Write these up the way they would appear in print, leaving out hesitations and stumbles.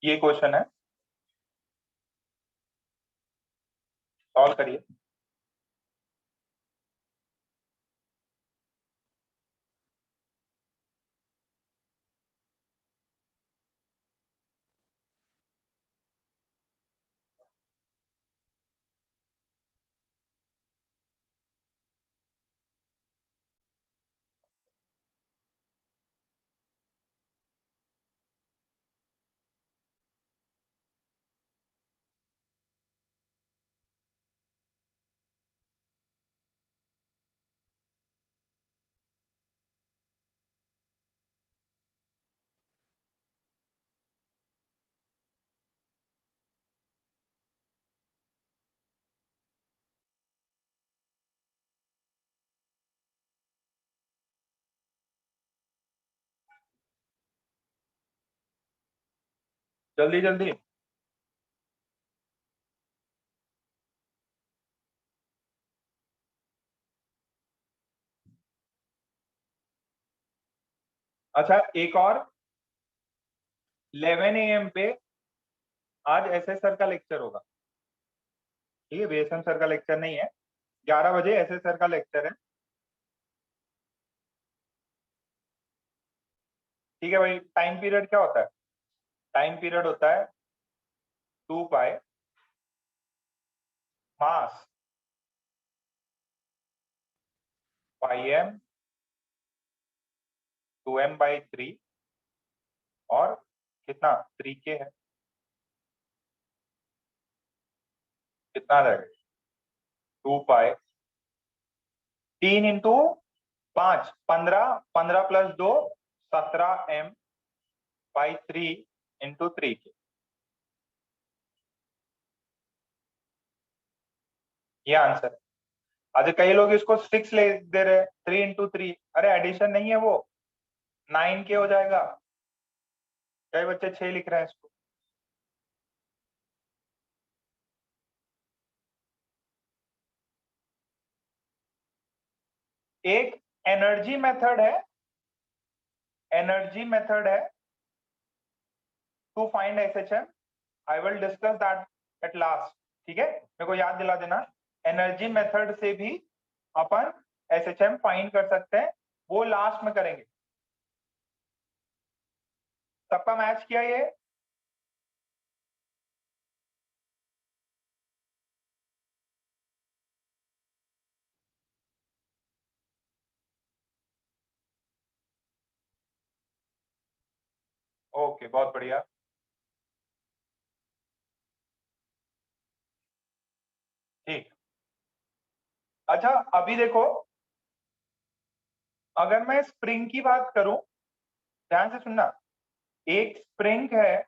ये क्वेश्चन है, सॉल्व करिए। जल्दी जल्दी। अच्छा, एक और 11 AM पे आज एसएस सर का लेक्चर होगा। ठीक है, बीएसएम सर का लेक्चर नहीं है। 11 बजे एसएस सर का लेक्चर है। ठीक है भाई, टाइम पीरियड क्या होता है? टाइम पीरियड होता है 2 पाई मास पाई एम 2m/3 और कितना 3k है, कितना रहेगा? 2 पाई 3 × 5 15, 15 + 2 17m/3 × 3k। ये आंसर है। अच्छा, कई लोग इसको 6 ले दे रहे हैं, 3 × 3। अरे एडिशन नहीं है वो, 9k हो जाएगा। कई बच्चे 6 लिख रहे हैं इसको। एक एनर्जी मेथड है, एनर्जी मेथड है to find SHM. I will discuss that at last. ठीक है, मेरे को याद दिला देना। एनर्जी मेथड से भी अपन एसएचएम फाइंड कर सकते हैं, वो लास्ट में करेंगे। सबका मैच किया ये? ओके, बहुत बढ़िया। ठीक। अच्छा, अभी देखो, अगर मैं स्प्रिंग की बात करूं, ध्यान से सुनना। एक स्प्रिंग है,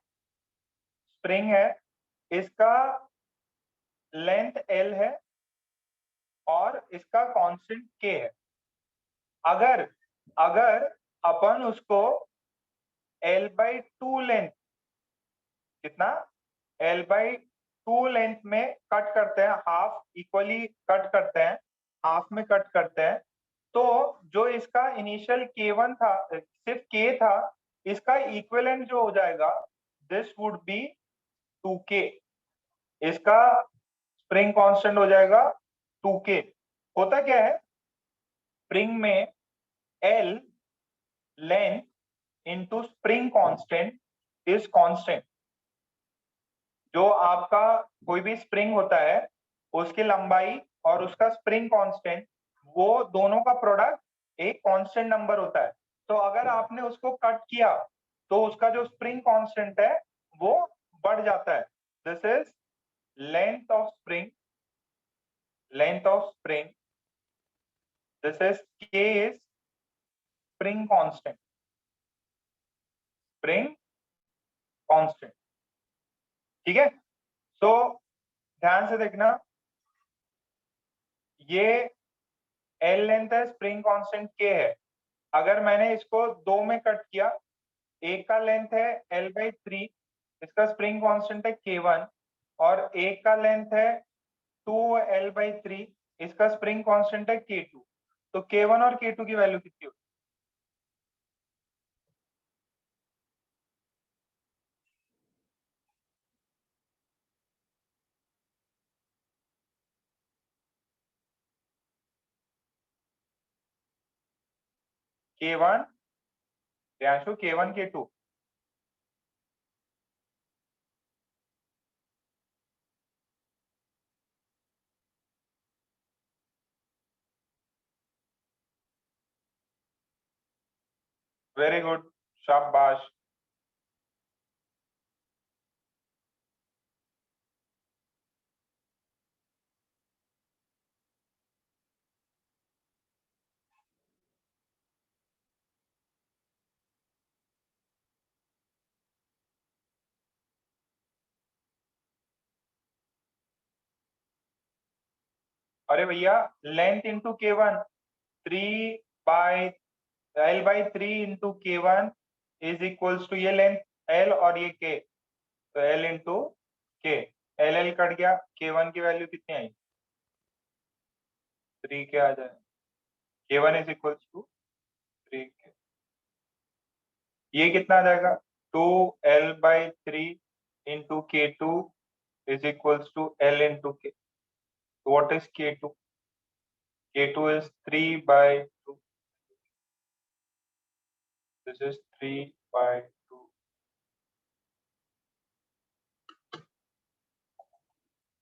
इसका लेंथ L है और इसका कांस्टेंट K है। अगर अगर अपन उसको L/2 लेंथ, कितना, L/2 लेंथ में कट करते हैं, हाफ इक्वली कट करते हैं, हाफ में कट करते हैं, तो जो इसका इनिशियल K1 था, सिर्फ K था, इसका इक्विवेलेंट जो हो जाएगा, दिस वुड बी 2k। इसका स्प्रिंग कांस्टेंट हो जाएगा 2k। होता क्या है, स्प्रिंग में L length into spring constant is constant. जो आपका कोई भी स्प्रिंग होता है, उसकी लंबाई और उसका स्प्रिंग कांस्टेंट, वो दोनों का प्रोडक्ट एक कांस्टेंट नंबर होता है। तो अगर आपने उसको कट किया तो उसका जो स्प्रिंग कांस्टेंट है वो बढ़ जाता है। This is length of spring, length of spring. This is k is spring constant, spring constant. ठीक है, तो ध्यान से देखना, ये L लेंथ है, स्प्रिंग कांस्टेंट K है। अगर मैंने इसको 2 में कट किया, एक का लेंथ है L/3, इसका स्प्रिंग कांस्टेंट है K1, और एक का लेंथ है 2L/3, इसका स्प्रिंग कांस्टेंट है K2। तो K1 और K2 की वैल्यू कितनी होगी? K1 Priyanshu K1 K2 very good शाबाश। अरे भैया length into K1 3/L/3 into K1 is equals to ये लेंथ L और ये K, तो L into K, L cut गया, K1 की वैल्यू कितनी आई 3 के आ जाए, K1 इज इक्वल्स टू 3 के, ये कितना आ जाएगा 2L/3 into K2 is equals to L into K, what is K2? K2 is 3/2. This is 3/2.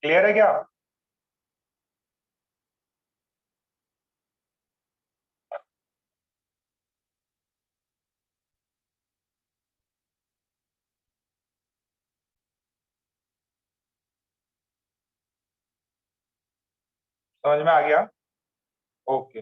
Clear है क्या? समझ में आ गया? Okay.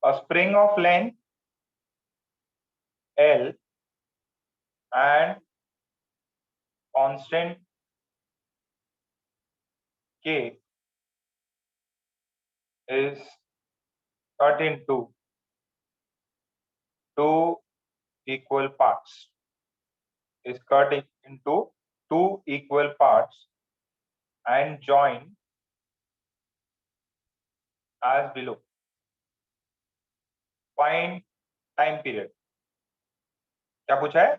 A spring of length L and constant K is cut into two equal parts. Is cut into two equal parts and joined as below. Find time period. क्या पूछा है?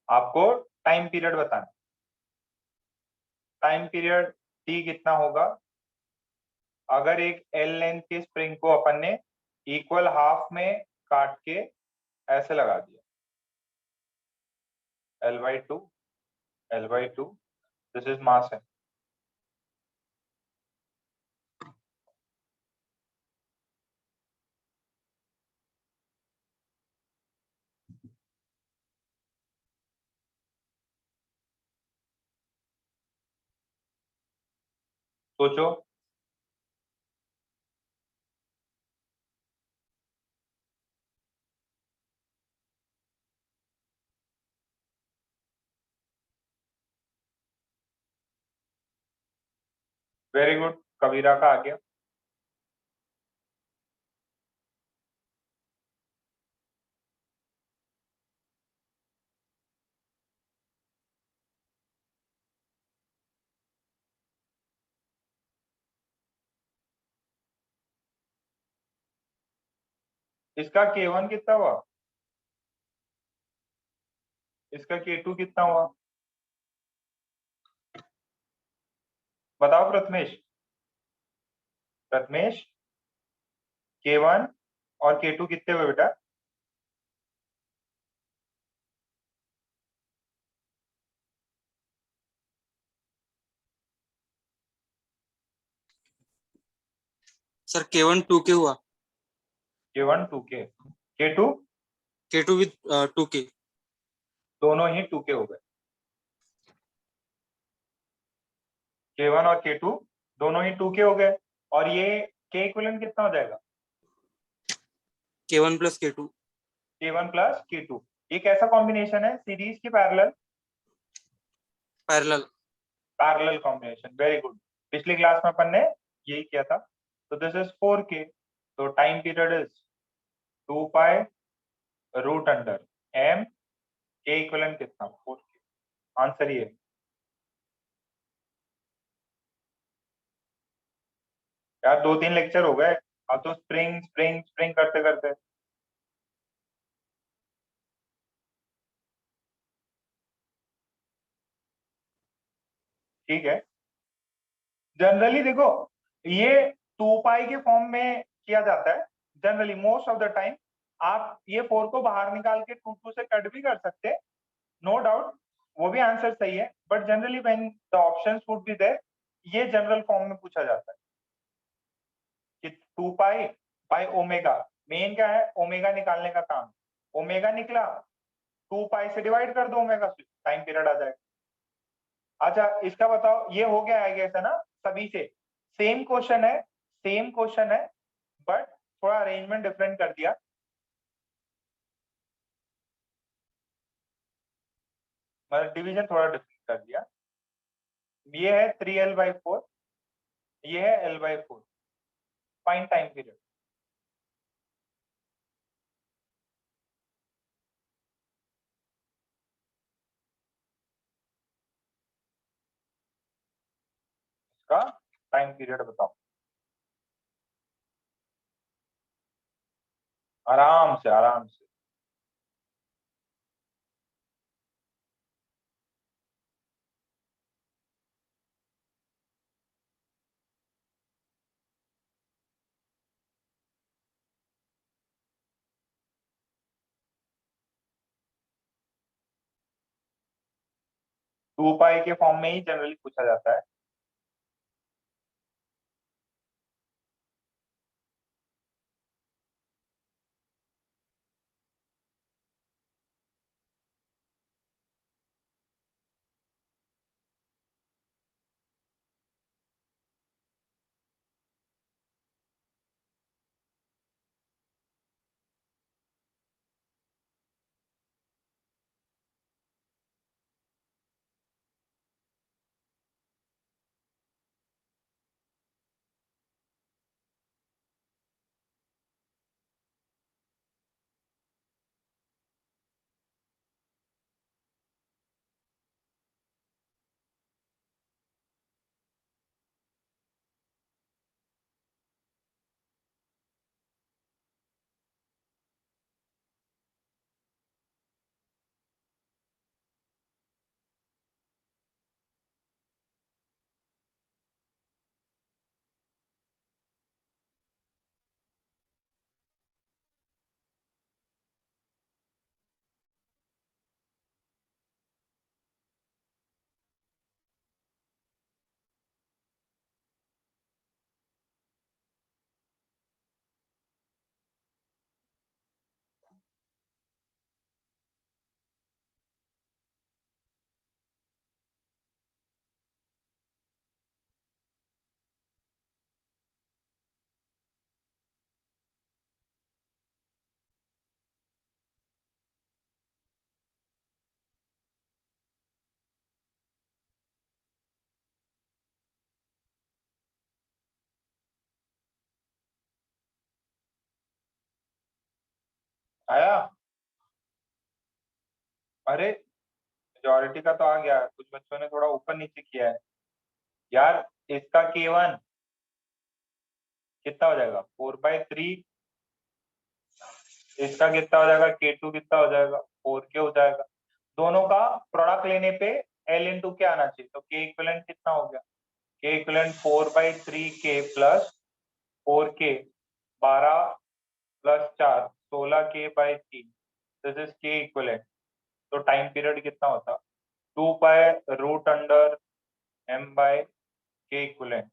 आपको टाइम पीरियड बताना। टाइम पीरियड T कितना होगा अगर एक L length के स्प्रिंग को अपन ने इक्वल हाफ में काट के ऐसे लगा दिया, L/2 L/2, this is mass है। सोचो। वेरी गुड, कबीरा का आ गया। इसका K1 कितना हुआ, इसका K2 कितना हुआ, बताओ प्रथमेश। प्रथमेश K1 और K2 कितने हुए बेटा? सर K1 2K हुआ। K1 2K, K2 K2 with 2K। दोनों ही 2K हो गए। K1 और K2 दोनों ही 2K हो गए, और ये K इक्विवेलेंट कितना हो जाएगा? K1 plus K2। K1 plus K2। ये कैसा कॉम्बिनेशन है, सीरीज की parallel? Parallel. Parallel combination, very good. पिछली क्लास में अपन ने यही किया था। तो दिस इज 4K, तो time period is 2π√m, K equivalent कितना 4K, आंसर ये है। यार 2-3 लेक्चर हो गए, अब तो स्प्रिंग स्प्रिंग स्प्रिंग करते करते। ठीक है, जनरली देखो, ये 2 पाई के फॉर्म में किया जाता है generally most of the time. आप ये 4 को बाहर निकाल के 2 से कट भी कर सकते हैं, नो डाउट, वो भी आंसर सही है, but generally when the options would be there, ये जनरल फॉर्म में पूछा जाता है कि 2 पाई बाय ओमेगा। मेन क्या है, ओमेगा निकालने का काम। ओमेगा निकला, 2 पाई से डिवाइड कर दो ओमेगा से, टाइम पीरियड आ जाएगा। अच्छा इसका बताओ, ये हो गया है कैसे ना सभी से, सेम क्वेश्चन है, सेम क्वेश्चन है, बट थोड़ा अरेंजमेंट डिफरेंट कर दिया। मतलब डिवीजन थोड़ा डिफरेंट कर दिया। ये है 3L/4, ये है L/4। Find time period. इसका टाइम पीरियड बताओ, आराम से आराम से। 2 पाई के फॉर्म में ही जनरली पूछा जाता है। आया? अरे मेजोरिटी का तो आ गया, कुछ बच्चों ने थोड़ा ऊपर नीचे किया है यार। इसका K1 कितना हो जाएगा, 4/3। इसका कितना हो जाएगा, K2 कितना हो जाएगा, 4K हो जाएगा। दोनों का प्रोडक्ट लेने पे L into K आना चाहिए, तो K इक्विवेलेंट कितना हो गया, K equivalent 4/3K plus 4K, 12 + 4 16K/3, this is K equivalent. तो टाइम पीरियड कितना होता, 2 pi√M/K equivalent.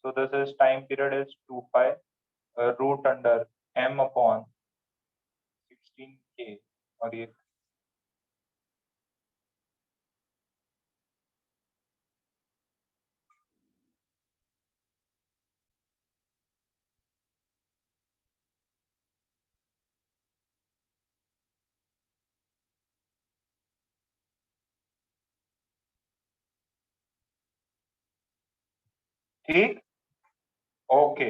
So this is time period is 2 pi√M/16K। और ये ठीक, ओके,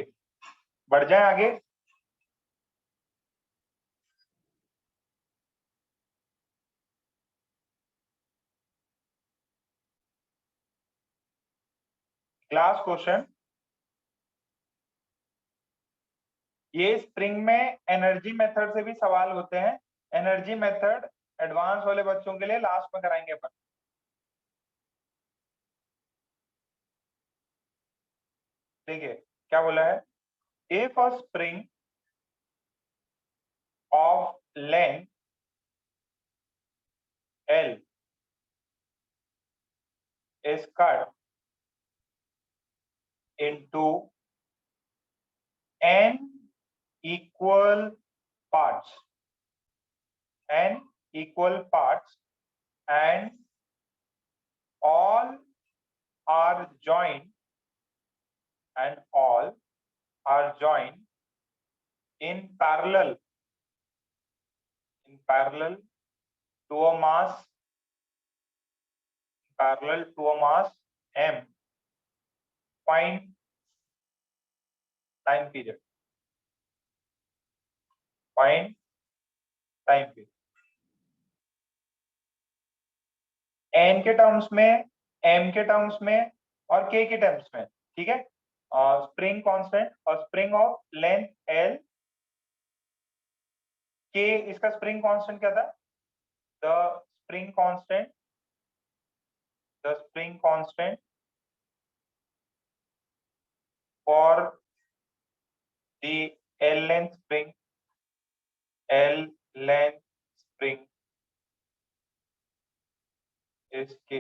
बढ़ जाए आगे। क्लास क्वेश्चन, ये स्प्रिंग में एनर्जी मेथड से भी सवाल होते हैं। एनर्जी मेथड एडवांस वाले बच्चों के लिए लास्ट में कराएंगे अपन। देखिए क्या बोला है, if a spring of length L is cut into n equal parts, and all are joined in parallel to a mass m. Find time period. n के टर्म्स में, m के टर्म्स में और k के टर्म्स में, ठीक है। Spring constant और spring of length L, k इसका स्प्रिंग कांस्टेंट क्या था, the spring constant for the L length spring is K.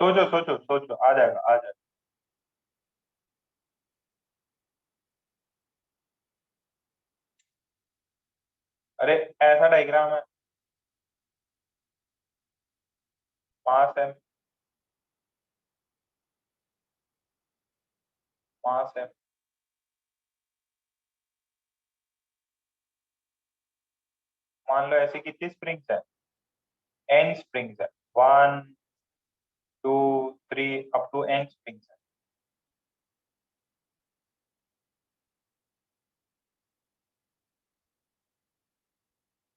सोचो आ जाएगा। अरे ऐसा डायग्राम है, मास m, मान लो ऐसे कितनी स्प्रिंग्स है, n स्प्रिंग्स है, 1 2 3 अप टू n स्प्रिंग्स है।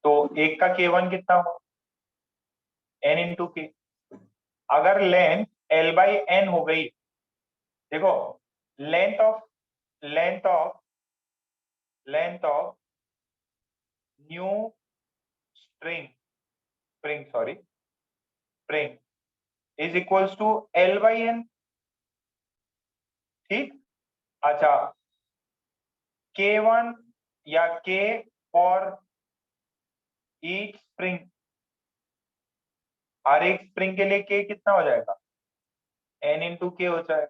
तो एक का K1 कितना हो, n इंटू के। अगर लेंथ L बाई n हो गई, देखो length of new spring is equals to L by n, ठीक। अच्छा, K1 या K फॉर ईच स्प्रिंग, हर एक स्प्रिंग के लिए K कितना हो जाएगा, n इंटू के हो जाएगा।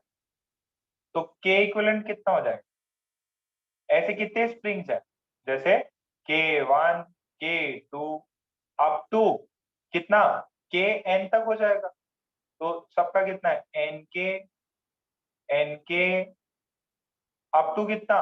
तो K इक्विवेलेंट कितना हो जाएगा, ऐसे कितने स्प्रिंग्स हैं, जैसे K1 K2 अप टू कितना, Kn तक हो जाएगा। तो सबका कितना है, Nk अप टू कितना,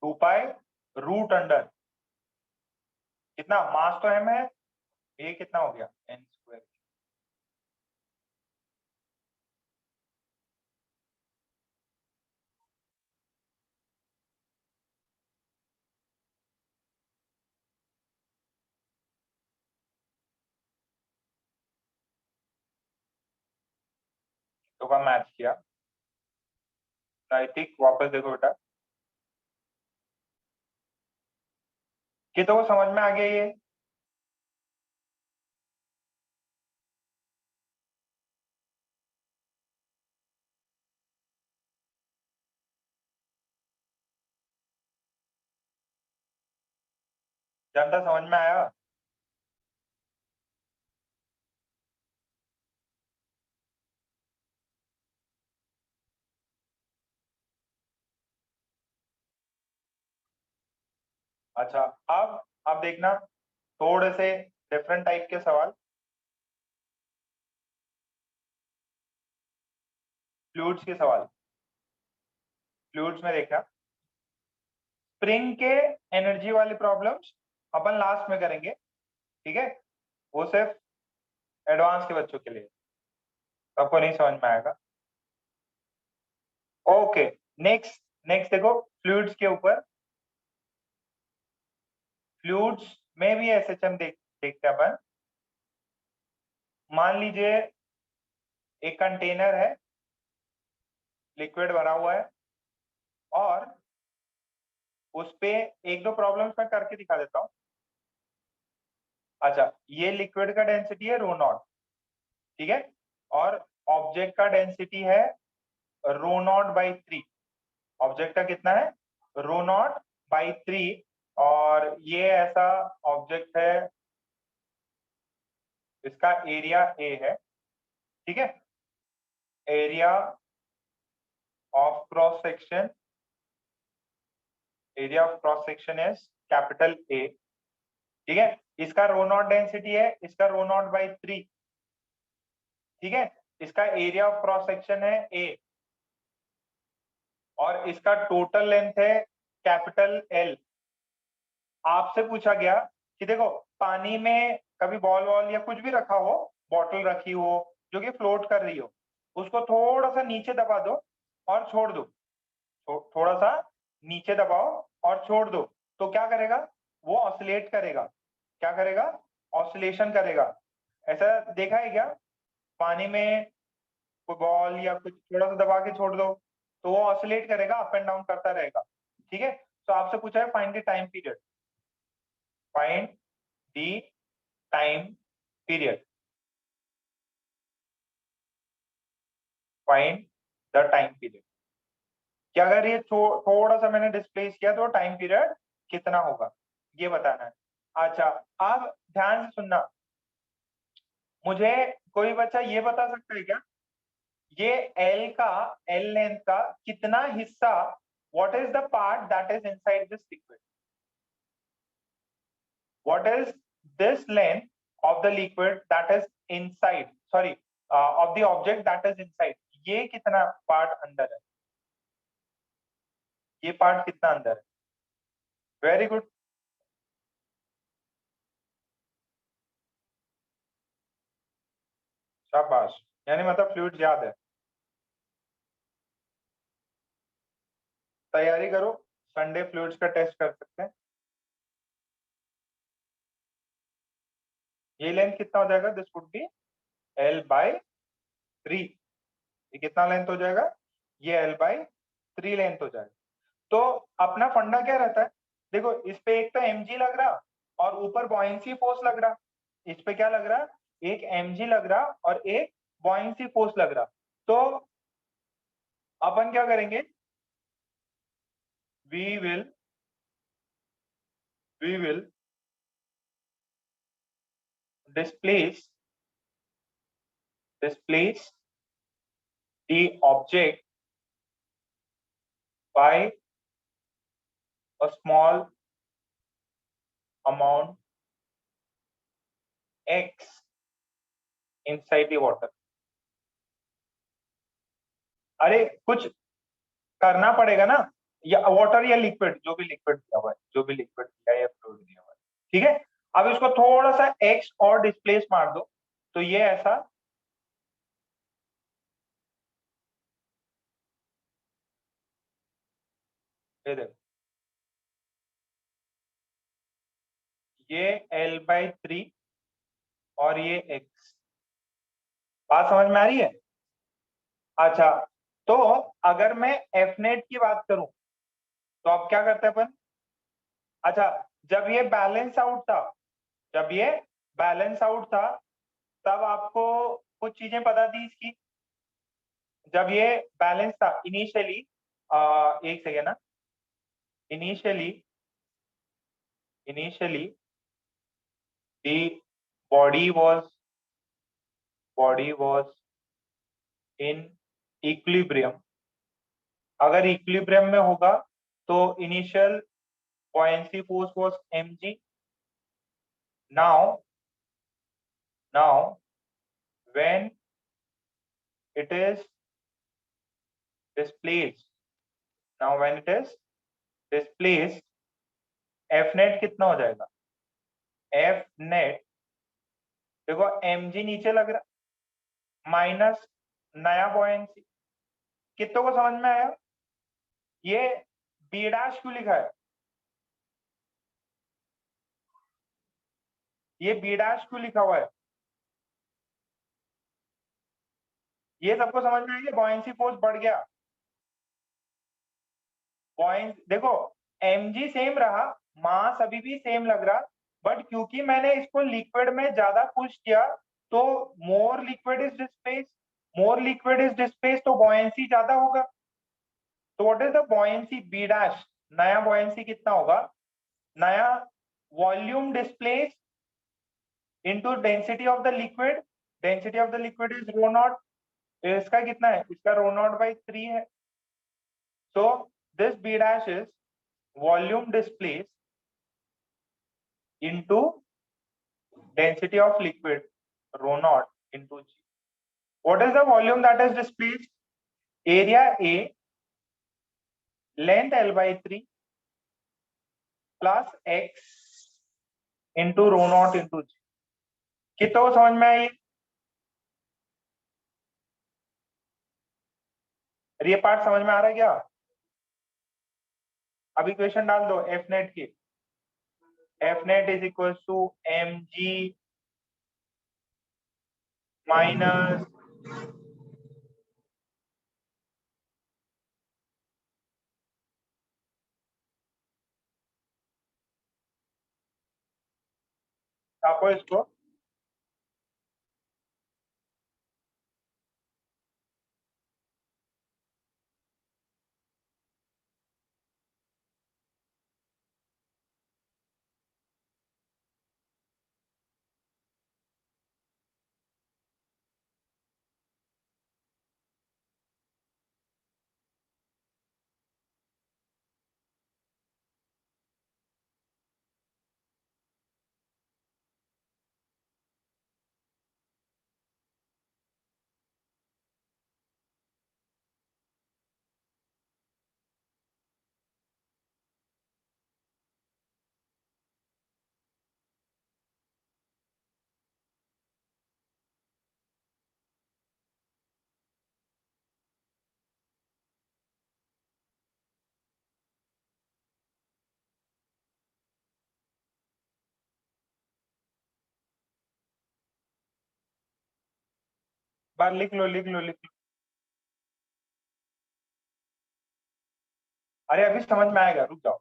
2 पाई रूट अंडर कितना, मास तो m है, ये कितना हो गया n स्क्वायर। तो का मैच किया, नैतिक वापस देखो बेटा, कि तो समझ में आ गया ये। जनता समझ में आया? अच्छा, अब देखना थोड़े से डिफरेंट टाइप के सवाल। फ्लूइड्स के सवाल। फ्लूइड्स में देखना, स्प्रिंग के एनर्जी वाली प्रॉब्लम्स अपन लास्ट में करेंगे, ठीक है? वो सिर्फ एडवांस के बच्चों के लिए, सबको नहीं समझ में आएगा। ओके, नेक्स्ट नेक्स्ट देखो फ्लूइड्स के ऊपर। फ्लूइड्स में भी एसएचएम देखते हैं अपन। मान लीजिए एक कंटेनर है, लिक्विड भरा हुआ है, और उस पे एक दो प्रॉब्लम्स मैं करके दिखा देता हूँ। अच्छा, ये लिक्विड का डेंसिटी है रो नॉट, ठीक है, और ऑब्जेक्ट का डेंसिटी है रो नॉट बाई 3। ऑब्जेक्ट का कितना है? Rho naught by 3। और ये ऐसा ऑब्जेक्ट है, इसका एरिया ए है, ठीक है? Area of cross section, area of cross section is capital A, ठीक है? इसका रो नॉट डेंसिटी है, इसका रो नॉट बाई 3, ठीक है? इसका एरिया ऑफ क्रॉस सेक्शन है ए, और इसका टोटल लेंथ है कैपिटल एल। आपसे पूछा गया कि देखो, पानी में कभी बॉल वॉल या कुछ भी रखा हो, बॉटल रखी हो जो कि फ्लोट कर रही हो, उसको थोड़ा सा नीचे दबा दो और छोड़ दो। थोड़ा सा नीचे दबाओ और छोड़ दो, तो क्या करेगा? वो ऑसिलेट करेगा। क्या करेगा? ऑसिलेशन करेगा। ऐसा देखा है क्या? पानी में कोई बॉल या कुछ थोड़ा सा दबा के छोड़ दो तो वो ऑसिलेट करेगा, अप एंड डाउन करता रहेगा, ठीक है? तो आपसे पूछा है find the time period. Find the time period. Find the time period. कि अगर ये थोड़ा सा मैंने डिस्प्लेस किया तो टाइम पीरियड कितना होगा, ये बताना है। अच्छा, अब ध्यान से सुनना। मुझे कोई बच्चा ये बता सकता है क्या, ये एल लेंथ का कितना हिस्सा, what is the part that is inside this liquid? What is this length of the liquid that is inside, sorry, of the object that is inside? ये कितना पार्ट अंदर है? ये पार्ट कितना अंदर है? Very good. शाबाश, यानी मतलब फ्लूइड याद है। तैयारी करो, संडे फ्लूइड्स का टेस्ट कर सकते हैं। ये लेंथ कितना हो जाएगा? This would be L by 3। ये कितना लेंथ हो जाएगा? ये एल बाई 3 लेंथ हो जाएगा। तो अपना फंडा क्या रहता है? देखो, इस पे एक तो mg लग रहा और ऊपर बॉयंसी फोर्स लग रहा। इस पे क्या लग रहा? एक mg लग रहा और एक बॉयंसी फोर्स लग रहा। तो अपन क्या करेंगे? We will displace the object by a small amount x inside the water। अरे कुछ करना पड़ेगा ना, या वाटर या लिक्विड, जो भी लिक्विड दिया हुआ है, जो भी लिक्विड दिया है या फ्लूइड दिया हुआ है, ठीक है? अब इसको थोड़ा सा x और डिस्प्लेस मार दो, तो ये ऐसा ये देखो, ये l बाई 3 और ये x। बात समझ में आ रही है? अच्छा, तो अगर मैं एफ नेट की बात करूं तो अब क्या करते हैं अपन? अच्छा, जब ये बैलेंस आउट था, जब ये बैलेंस आउट था, तब आपको कुछ चीजें पता थी इसकी। जब ये बैलेंस था इनिशियली, एक सेकेंड ना, initially initially the body was in equilibrium. अगर इक्विलिब्रियम में होगा तो initial buoyancy force was mg. Now when it is displaced, F net कितना हो जाएगा? F net देखो mg नीचे लग रहा माइनस नया buoyancy. कितनों को समझ में आया? ये बी डैश क्यों लिखा है? ये बी डैश क्यों लिखा हुआ है? ये सबको समझ में आएगा? buoyancy फोर्स बढ़ गया. देखो mg सेम रहा, मास अभी भी सेम लग रहा, बट क्योंकि मैंने इसको लिक्विड में ज्यादा पुश किया तो मोर लिक्विड इज डिस्प्लेस तो buoyancy ज्यादा होगा. तो what is the buoyancy B dash? नया buoyancy कितना होगा? नया volume displace into density of the liquid. Density of the liquid is rho naught. इसका कितना है? इसका रो नॉट बाई 3 है. So this B dash is volume displaced into density of liquid rho naught into G. What is the volume that is displaced? Area A, length L by 3 plus X into rho naught into G. कितना समझ में आई? ये part समझ में आ रहा है क्या? अब इक्वेशन डाल दो F net की. F net is equals to mg minus आपको इसको बार लिख लो. अरे अभी समझ में आएगा, रुक जाओ.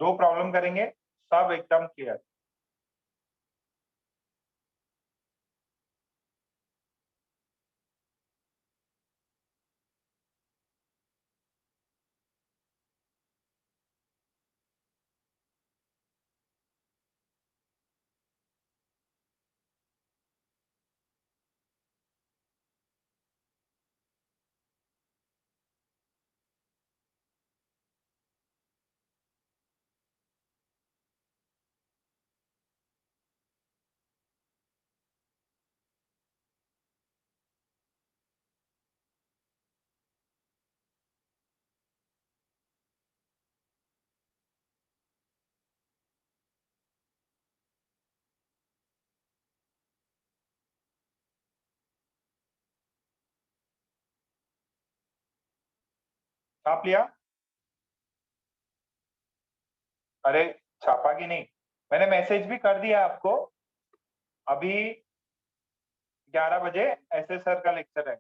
दो प्रॉब्लम करेंगे, सब एकदम क्लियर. छाप लिया? अरे छापा कि नहीं? मैंने मैसेज भी कर दिया आपको. अभी 11 बजे एसएस सर का लेक्चर है.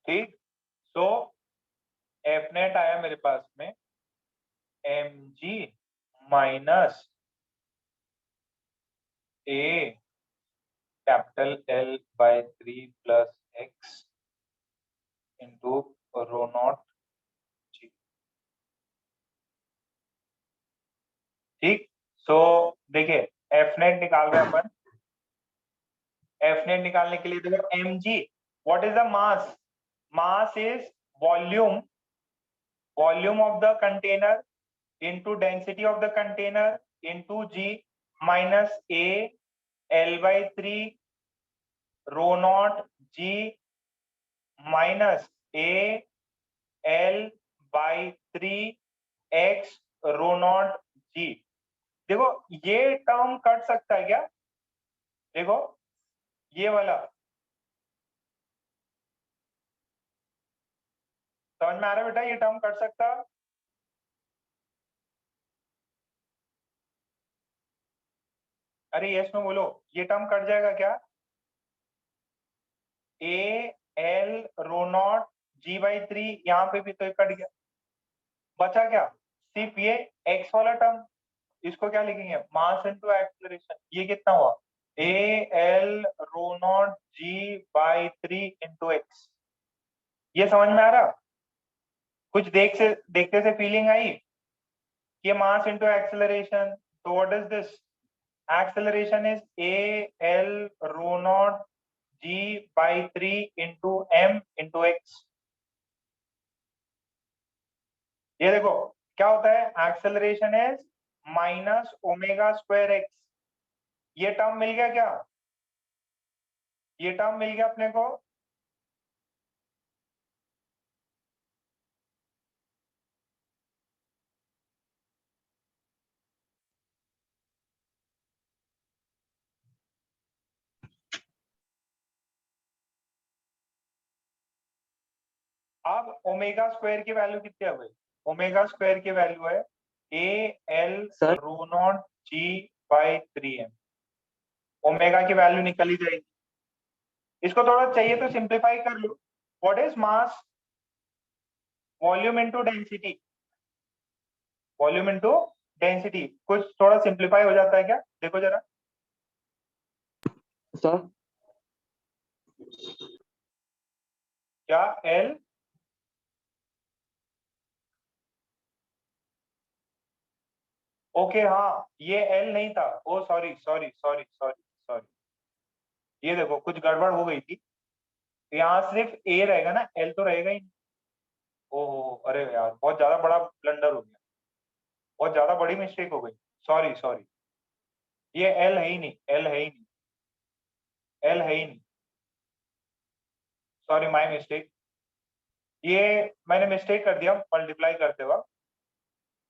ठीक। सो एफ नेट आया मेरे पास में mg minus a capital L by 3 plus x into rho naught g। ठीक। सो देखिए एफ नेट निकाल रहे हैं अपन। एफ नेट निकालने के लिए देखो mg, what is the mass? Mass is volume, volume of the container into density of the container into g minus a L by 3 rho naught g minus a L by 3 x rho naught g। देखो ये term cut सकता है क्या? देखो ये वाला समझ में आ रहा है बेटा? ये टर्म कट सकता है? अरे यस में बोलो, ये टर्म कट जाएगा क्या? A L rho naught G by 3, यहाँ पे भी तो कट गया, बचा क्या? सिर्फ ये एक्स वाला टर्म। इसको क्या लिखेंगे? Mass into acceleration. ये कितना हुआ? A L rho naught G by 3 into X. ये समझ में आ रहा? कुछ देखते से फीलिंग आई? ये मास इनटू एक्सीलरेशन, तो what is this? Acceleration is A L rho naught G by 3 into M into X. ये देखो क्या होता है, acceleration is minus omega square X. ये टर्म मिल गया क्या? ये टर्म मिल गया अपने को। अब ओमेगा स्क्वायर की वैल्यू कितनी है भाई? ओमेगा स्क्वायर की वैल्यू है A L sir rho naught G by 3m। Omega की वैल्यू निकल ही जाएगी। इसको थोड़ा चाहिए तो सिंप्लीफाई कर लो। What is mass? Volume into density, volume into density. कुछ थोड़ा सिंप्लीफाई हो जाता है क्या? देखो जरा। सर क्या एल? ओके हाँ, ये एल नहीं था। Oh sorry sorry sorry sorry sorry, ये देखो कुछ गड़बड़ हो गई थी। यहाँ सिर्फ ए रहेगा ना, एल तो रहेगा ही नहीं। ओहो अरे यार, बहुत ज्यादा बड़ा ब्लंडर हो गया, बहुत ज्यादा बड़ी मिस्टेक हो गई। सॉरी सॉरी, ये एल है ही नहीं, एल है ही नहीं, एल है ही नहीं। Sorry my mistake. ये मैंने मिस्टेक कर दिया मल्टीप्लाई करते वक्त।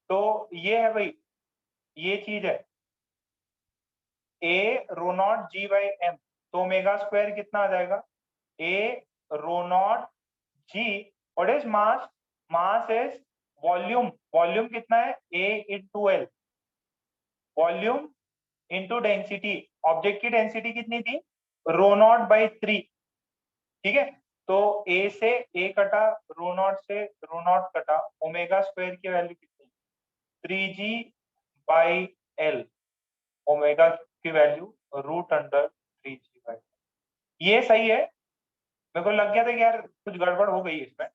तो ये है भाई, ये चीज है A rho naught G by M. तो ओमेगा स्क्वायर कितना आ जाएगा? A rho naught G, what is mass? Mass is volume, volume कितना है? A into L, volume into density. Object की डेंसिटी कितनी थी? Rho naught by 3। ठीक है, तो ए से ए कटा, रो नॉट से रो नॉट कटा, ओमेगा स्क्वायर की वैल्यू कितनी? 3g by L. ओमेगा की value root under 3g by. ये सही है। मेरे को लग गया था कि यार कुछ गड़बड़ हो गई इसमें।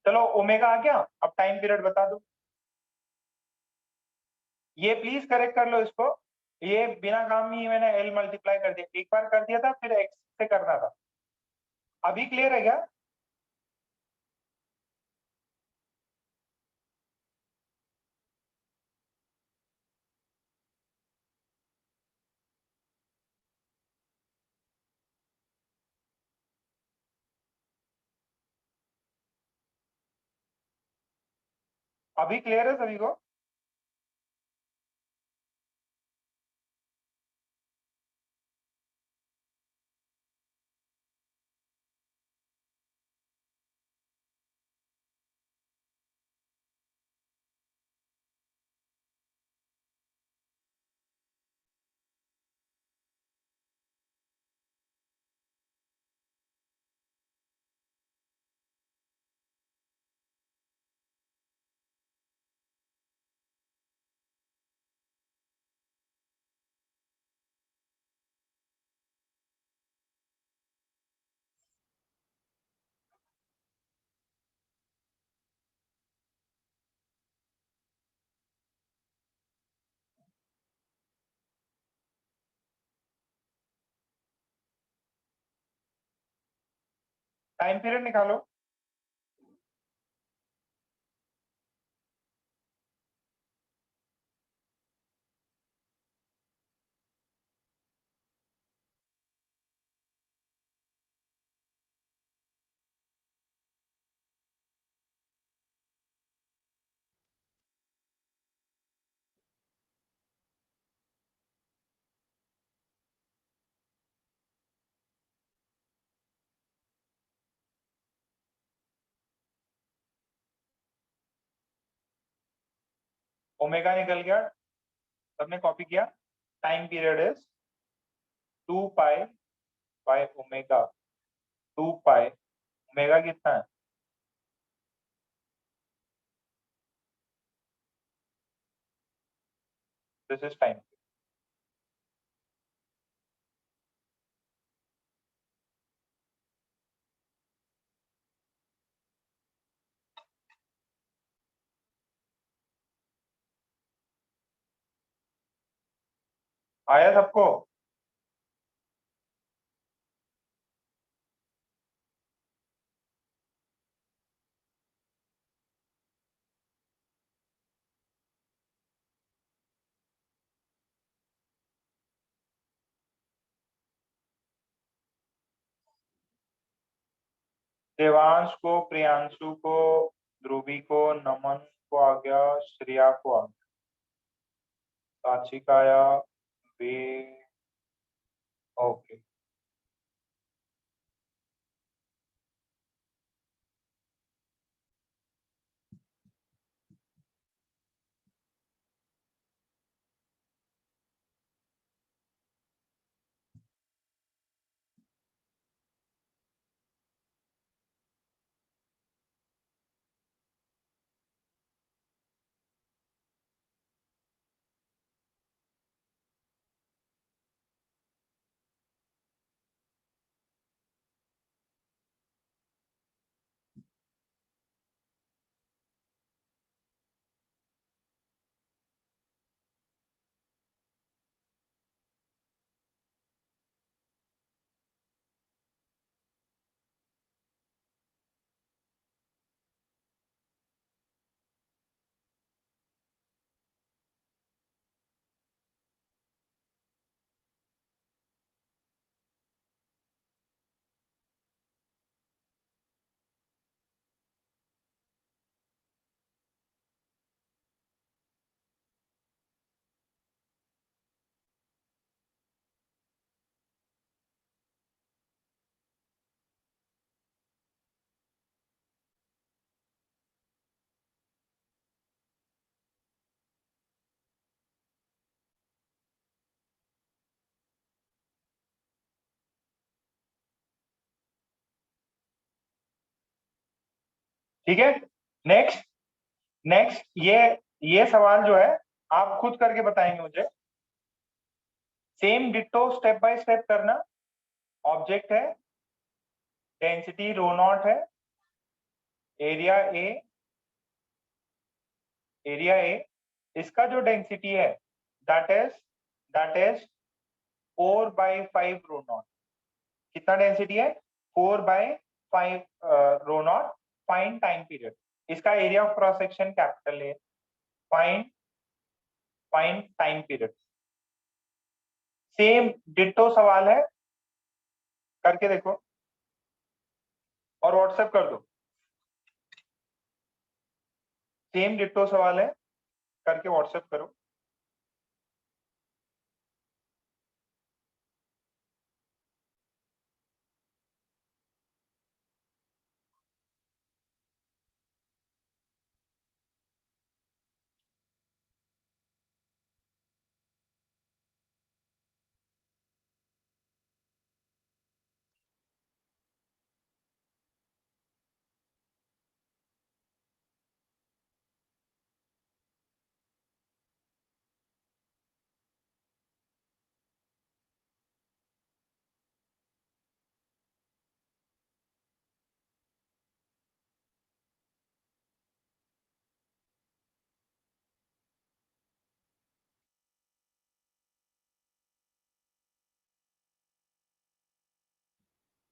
चलो ओमेगा आ गया, अब टाइम पीरियड बता दो। ये प्लीज करेक्ट कर लो इसको। ये बिना काम ही मैंने एल मल्टीप्लाई कर दिया, एक बार कर दिया था, फिर एक्स से करना था। अभी क्लियर है क्या? अभी क्लियर है सभी को? टाइम पीरियड निकालो। ओमेगा निकल गया, सबने कॉपी किया। Time period is 2 pi by omega. 2 pi, omega कितना है? This is time. आया सबको? देवांश को, प्रियांशु को, ध्रुवी को, नमन को आ गया, श्रेया को आ गया, साक्षी का आया, वे, ओके। ठीक है, नेक्स्ट। नेक्स्ट ये सवाल जो है आप खुद करके बताएंगे मुझे। Same ditto step by step करना। ऑब्जेक्ट है, डेंसिटी रो नॉट है, एरिया ए, एरिया ए, इसका जो डेंसिटी है दैट इज 4/5 रो नॉट। कितना डेंसिटी है? 4/5 rho naught. Find time period. इसका area of cross section capital A. Find find time period. Same ditto सवाल है, करके देखो और व्हाट्सएप कर दो। सेम डिट्टो सवाल है, करके व्हाट्सएप करो।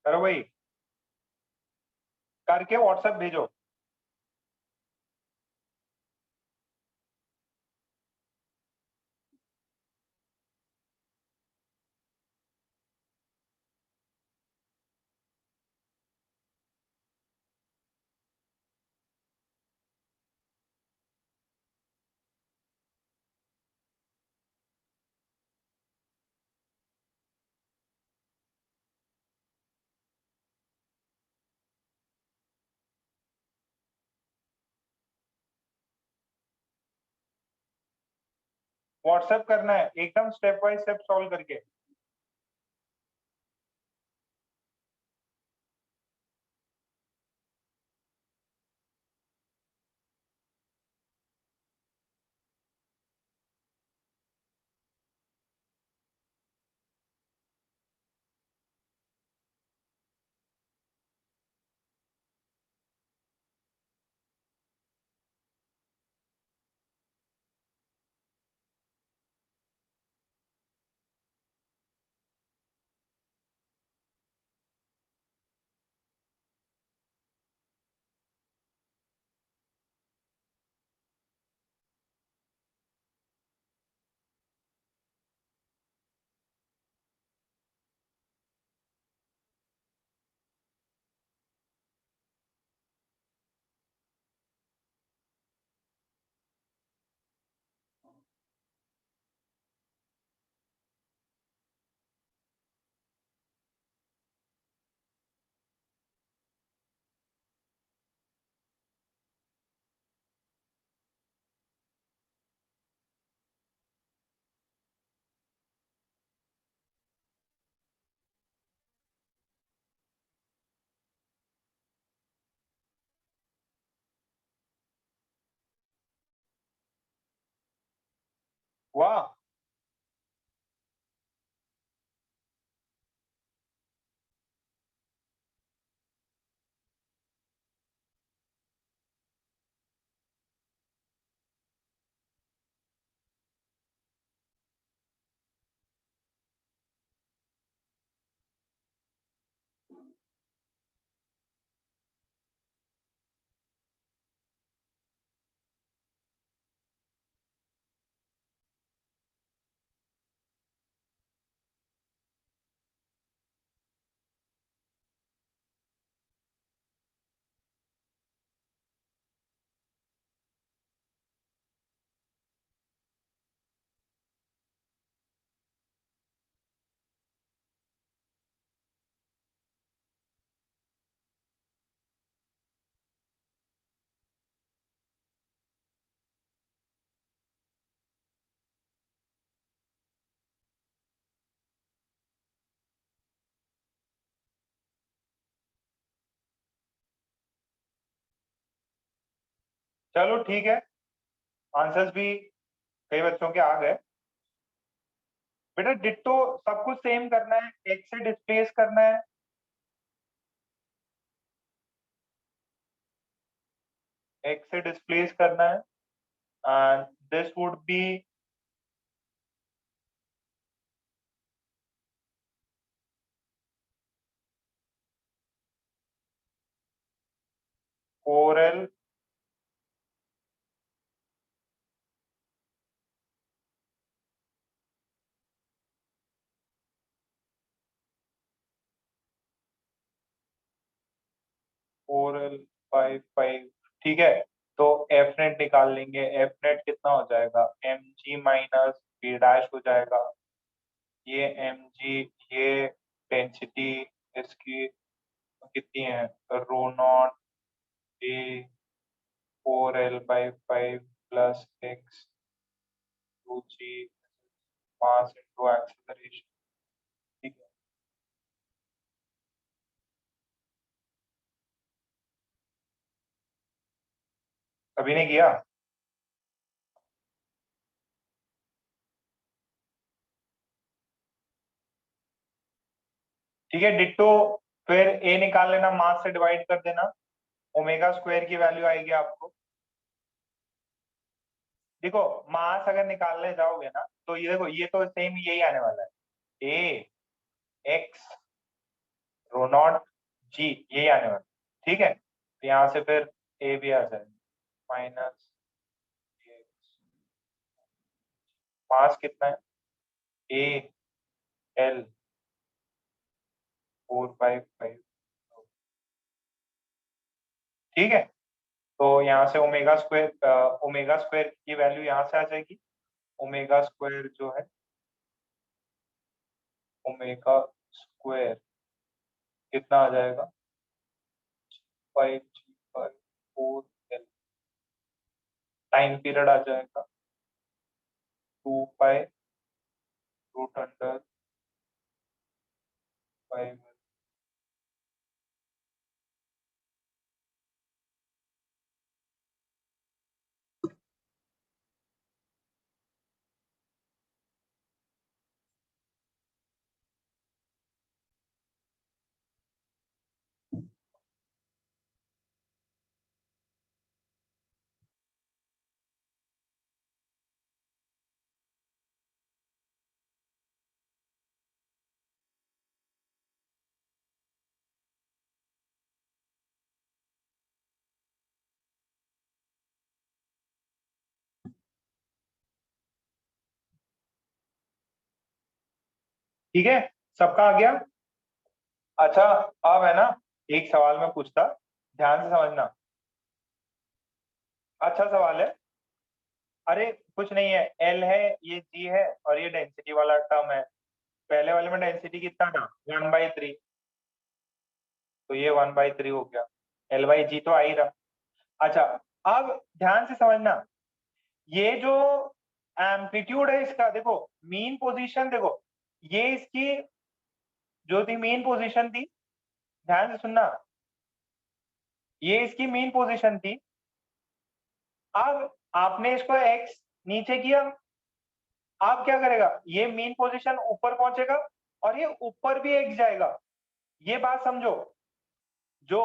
करो भाई। करके व्हाट्सएप भेजो। व्हाट्सएप करना है एकदम स्टेप बाय स्टेप सॉल्व करके। वाह, चलो ठीक है, आंसर्स भी कई बच्चों के आ गए। बेटा डिट्टो सब कुछ सेम करना है, एक से डिस्प्लेस करना है। एक से डिस्प्लेस करना है and this would be 4L four L 5 ठीक है। तो एफ नेट निकाल लेंगे, एफ नेट कितना हो जाएगा, M G minus B dash हो जाएगा। ये एम जी, ये डेंसिटी इसकी कितनी है, rho naught A 4L/5 plus X to G mass into acceleration. ठीक है, अभी नहीं किया। ठीक है डिट्टो, फिर ए निकाल लेना, मास से डिवाइड कर देना, ओमेगा स्क्वायर की वैल्यू आएगी आपको। देखो मास अगर निकालने जाओगे ना तो ये देखो, ये तो सेम यही आने वाला है, ए एक्स रो नॉट जी, यही आने वाला है। ठीक है, तो यहाँ से फिर ए भी आ जाएगा माइनस, मास कितना है, ए एल 4/5। ठीक है, तो यहाँ से ओमेगा स्क्वायर की वैल्यू यहाँ से आ जाएगी। ओमेगा स्क्वायर जो है, ओमेगा स्क्वायर कितना आ जाएगा, 5/4 टाइम पीरियड आ जाएगा 2 पाई रूट अंडर 5। ठीक है, सबका आ गया। अच्छा, अब है ना, एक सवाल मैं पूछता, ध्यान से समझना, अच्छा सवाल है। अरे कुछ नहीं है, एल है, ये जी है, और ये डेंसिटी वाला टर्म है। पहले वाले में डेंसिटी कितना था, 1/3, तो ये 1/3 हो गया। एल बाई जी तो आ ही रहा। अच्छा, अब ध्यान से समझना, ये जो एम्पलीट्यूड है इसका, देखो मीन पोजीशन, देखो ये इसकी जो थी मीन पोजीशन थी, ध्यान से सुनना, ये इसकी मीन पोजीशन थी। अब आपने इसको एक्स नीचे किया, आप क्या करेगा, ये मीन पोजीशन ऊपर पहुंचेगा और ये ऊपर भी एक्स जाएगा। ये बात समझो, जो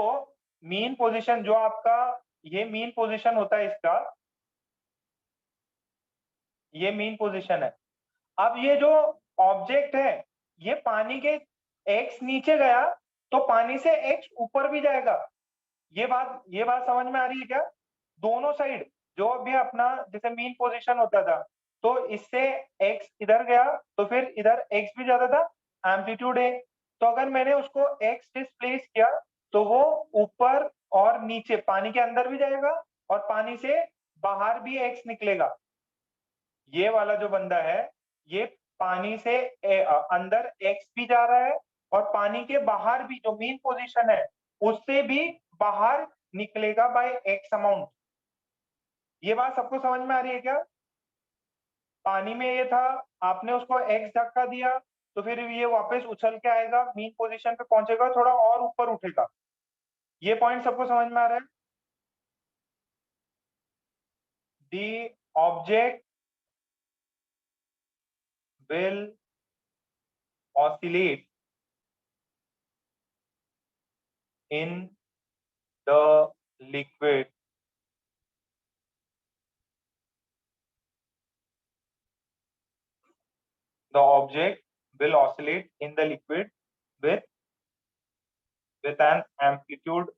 मीन पोजीशन जो आपका, ये मीन पोजीशन होता है इसका, ये मीन पोजीशन है। अब ये जो ऑब्जेक्ट है, ये पानी के एक्स नीचे गया तो पानी से एक्स ऊपर भी जाएगा। ये बात समझ में आ रही है क्या, दोनों साइड, जो भी अपना जैसे मीन पोजीशन होता था, तो इससे एक्स इधर गया तो फिर इधर एक्स भी जाता था, एम्पलीट्यूड है। तो अगर मैंने उसको एक्स डिस्प्लेस किया तो वो ऊपर और नीचे पानी के अंदर भी जाएगा और पानी से बाहर भी एक्स निकलेगा। ये वाला जो बंदा है, ये पानी से अंदर एक्स भी जा रहा है और पानी के बाहर भी जो मीन पोजीशन है उससे भी बाहर निकलेगा बाय एक्स अमाउंट। ये बात सबको समझ में आ रही है क्या, पानी में ये था, आपने उसको एक्स धक्का दिया तो फिर ये वापस उछल के आएगा, मीन पोजीशन पे पहुंचेगा, थोड़ा और ऊपर उठेगा। ये पॉइंट सबको समझ में आ रहा है। The object will oscillate in the liquid the object will oscillate in the liquid with an amplitude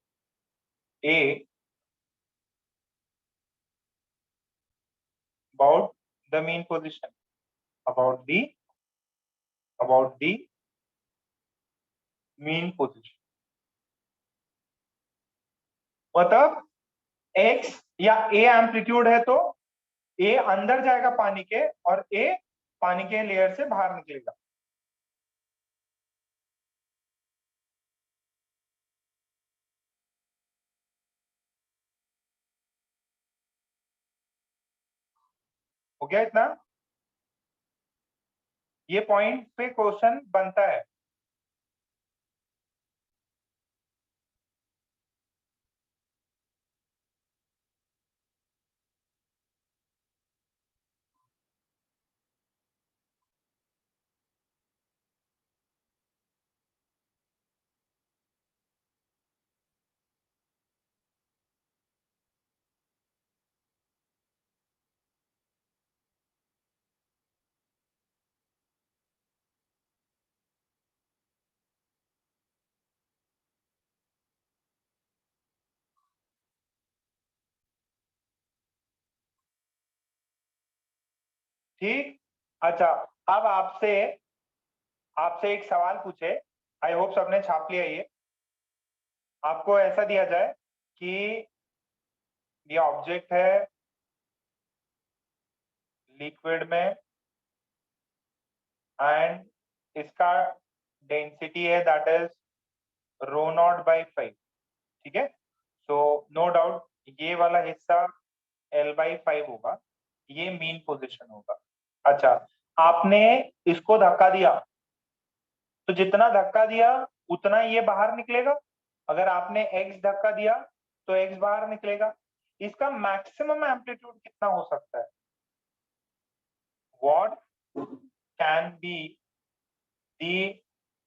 a about the mean position, about the mean position। मतलब x या a एम्पलीट्यूड है तो a अंदर जाएगा पानी के और a पानी के लेयर से बाहर निकलेगा। हो गया इतना, ये पॉइंट पे क्वेश्चन बनता है। ठीक। अच्छा, अब आपसे आपसे एक सवाल पूछे, आई होप सबने छाप लिया ये। आपको ऐसा दिया जाए कि ये ऑब्जेक्ट है लिक्विड में एंड इसका डेंसिटी है that is rho naught by 5, ठीक है। सो नो डाउट ये वाला हिस्सा L/5 होगा, ये मीन पोजीशन होगा। अच्छा, आपने इसको धक्का दिया तो जितना धक्का दिया उतना ये बाहर निकलेगा। अगर आपने x धक्का दिया तो x बाहर निकलेगा। इसका मैक्सिमम एम्पलीट्यूड कितना हो सकता है? What can be the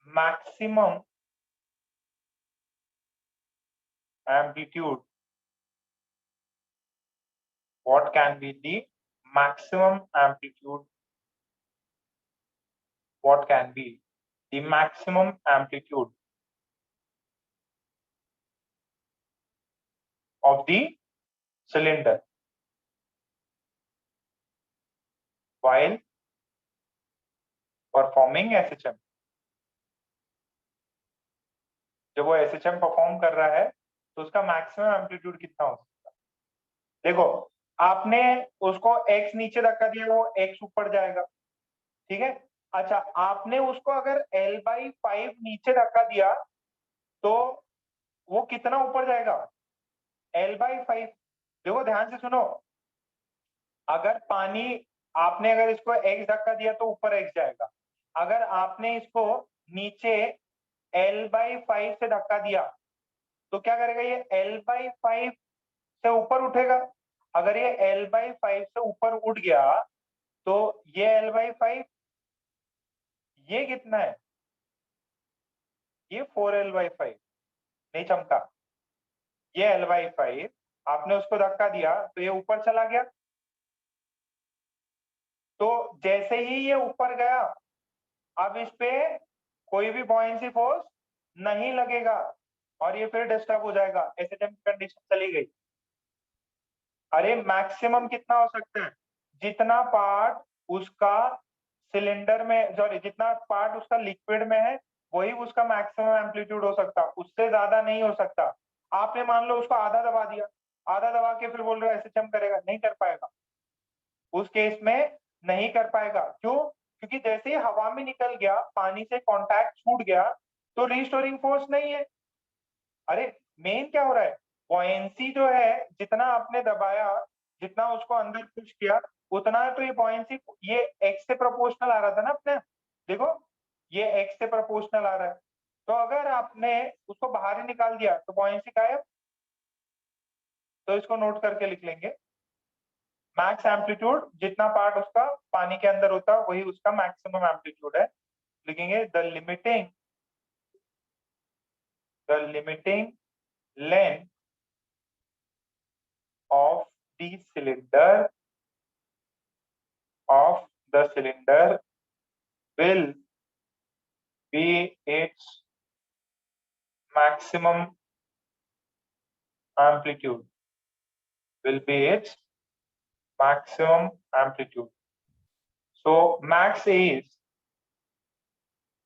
maximum amplitude, what can be the maximum amplitude, what can be the maximum amplitude of the cylinder while performing SHM? जब वो SHM परफॉर्म कर रहा है तो उसका मैक्सिमम एम्पलीट्यूड कितना हो सकता है? देखो, आपने उसको x नीचे धक्का दिया, वो x ऊपर जाएगा, ठीक है। अच्छा, आपने उसको अगर L/5 नीचे धक्का दिया तो वो कितना ऊपर जाएगा? L/5। देखो ध्यान से सुनो, अगर पानी, आपने अगर इसको x धक्का दिया तो ऊपर x जाएगा। अगर आपने इसको नीचे L/5 से धक्का दिया तो क्या करेगा? ये L/5 से ऊपर उठेगा। अगर ये L/5 से ऊपर उठ गया तो ये L/5, ये कितना है? ये 4L/5, नहीं चमका। ये L/5, आपने उसको धक्का दिया तो ये ऊपर चला गया। तो जैसे ही ये ऊपर गया, अब इस पे कोई भी बॉयंसी फोर्स नहीं लगेगा और ये फिर डिस्टर्ब हो जाएगा, एसएचएम कंडीशन चली गई। अरे मैक्सिमम कितना हो सकता है? जितना पार्ट उसका सिलेंडर में, सॉरी, जितना पार्ट उसका लिक्विड में है वही उसका मैक्सिमम एम्पलीट्यूड हो सकता, उससे ज्यादा नहीं हो सकता। आपने मान लो उसको आधा दबा दिया, आधा दबा के फिर बोल रहे हो एसएचएम करेगा, नहीं कर पाएगा। उस केस में नहीं कर पाएगा। क्यों? क्योंकि जैसे ही हवा में निकल गया, पानी से कांटेक्ट छूट गया तो रिस्टोरिंग फोर्स नहीं है। अरे मेन क्या हो रहा है? बॉयंसी जो है, जितना आपने दबाया, जितना उसको अंदर पुश किया, उतना तो ये बॉयंसी, ये एक्स से प्रोपोर्शनल आ रहा था ना अपने। देखो, ये एक्स से प्रोपोर्शनल आ रहा है, तो अगर आपने उसको बाहर ही निकाल दिया तो बॉयंसी गायब। तो इसको नोट करके लिख लेंगे, मैक्स एम्पलीट्यूड, जितना पार्ट उसका पानी के अंदर होता है वही उसका मैक्सिमम एम्पलीट्यूड है। लिखेंगे the limiting length of the cylinder will be its maximum amplitude, will be its maximum amplitude. So max is